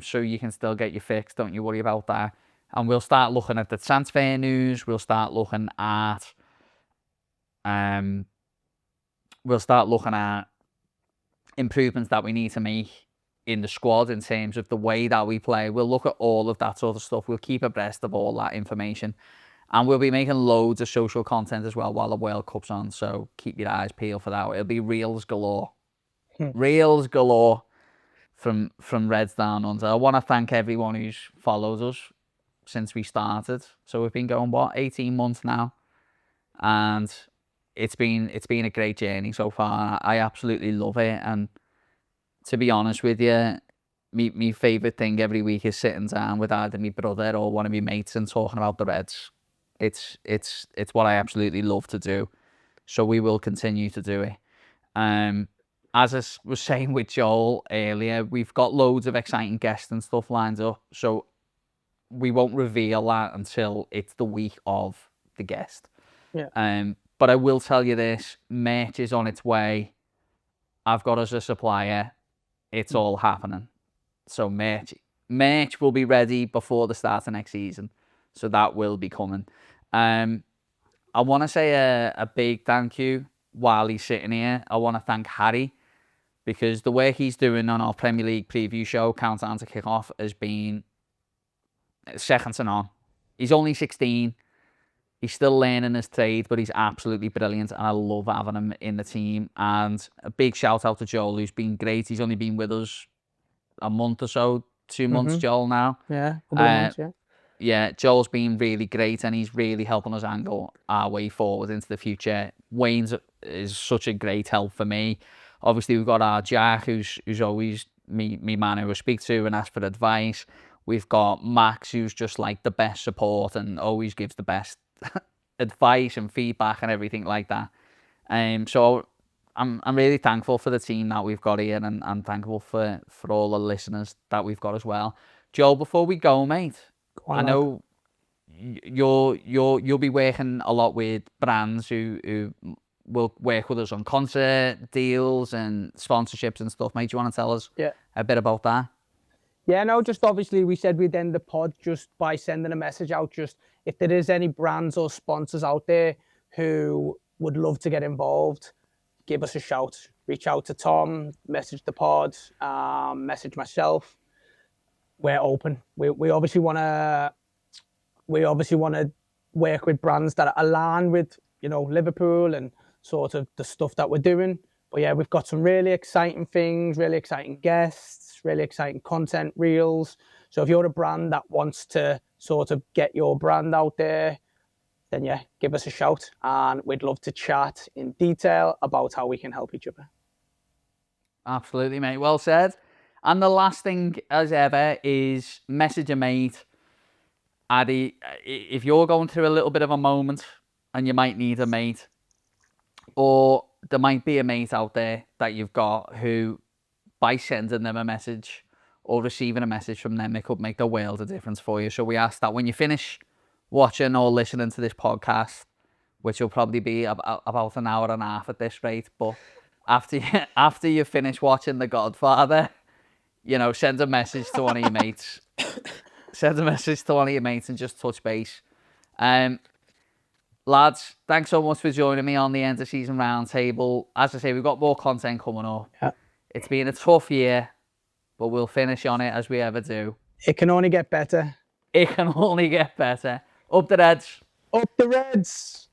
So you can still get your fix. Don't you worry about that. And we'll start looking at the transfer news. We'll start looking at improvements that we need to make in the squad in terms of the way that we play. We'll look at all of that sort of stuff. We'll keep abreast of all that information. And we'll be making loads of social content as well while the World Cup's on. So keep your eyes peeled for that. It'll be reels galore. Reels galore from Reds Down Under. I want to thank everyone who's followed us since we started. So we've been going, 18 months now. And it's been a great journey so far. I absolutely love it. And to be honest with you, my favourite thing every week is sitting down with either my brother or one of my mates and talking about the Reds. It's what I absolutely love to do. So we will continue to do it. As I was saying with Joel earlier, we've got loads of exciting guests and stuff lined up. So we won't reveal that until it's the week of the guest. Yeah. But I will tell you this, merch is on its way. I've got us a supplier. It's all happening. So merch will be ready before the start of next season. So that will be coming. I want to say a big thank you while he's sitting here. I want to thank Harry, because the work he's doing on our Premier League preview show, Countdown to Kick-Off, has been second to none. He's only 16. He's still learning his trade, but he's absolutely brilliant, and I love having him in the team. And a big shout out to Joel, who's been great. He's only been with us a month or so, 2 months, Joel, now. Yeah, couple of months, yeah. Yeah, Joel's been really great and he's really helping us angle our way forward into the future. Wayne's is such a great help for me. Obviously, we've got our Jack, who's always me man who I speak to and ask for advice. We've got Max, who's just like the best support and always gives the best advice and feedback and everything like that. So I'm really thankful for the team that we've got here and I'm thankful for all the listeners that we've got as well. Joel, before we go, mate, I know you'll be working a lot with brands who will work with us on concert deals and sponsorships and stuff. Mate, do you want to tell us a bit about that? Yeah, no, just obviously we said we'd end the pod just by sending a message out. Just if there is any brands or sponsors out there who would love to get involved, give us a shout. Reach out to Tom, message the pod, message myself. We're open. We obviously want to work with brands that align with, you know, Liverpool and sort of the stuff that we're doing. But yeah, we've got some really exciting things, really exciting guests, really exciting content reels. So if you're a brand that wants to sort of get your brand out there, then yeah, give us a shout and we'd love to chat in detail about how we can help each other. Absolutely, mate. Well said. And the last thing, as ever, is message a mate. Addy, if you're going through a little bit of a moment and you might need a mate, or there might be a mate out there that you've got who, by sending them a message or receiving a message from them, it could make the world of difference for you. So we ask that when you finish watching or listening to this podcast, which will probably be about an hour and a half at this rate, but after you finish watching The Godfather, you know, send a message to one of your mates. Send a message to one of your mates and just touch base. Lads, thanks so much for joining me on the end of season roundtable. As I say, we've got more content coming up. Yeah. It's been a tough year, but we'll finish on it as we ever do. It can only get better. It can only get better. Up the Reds. Up the Reds.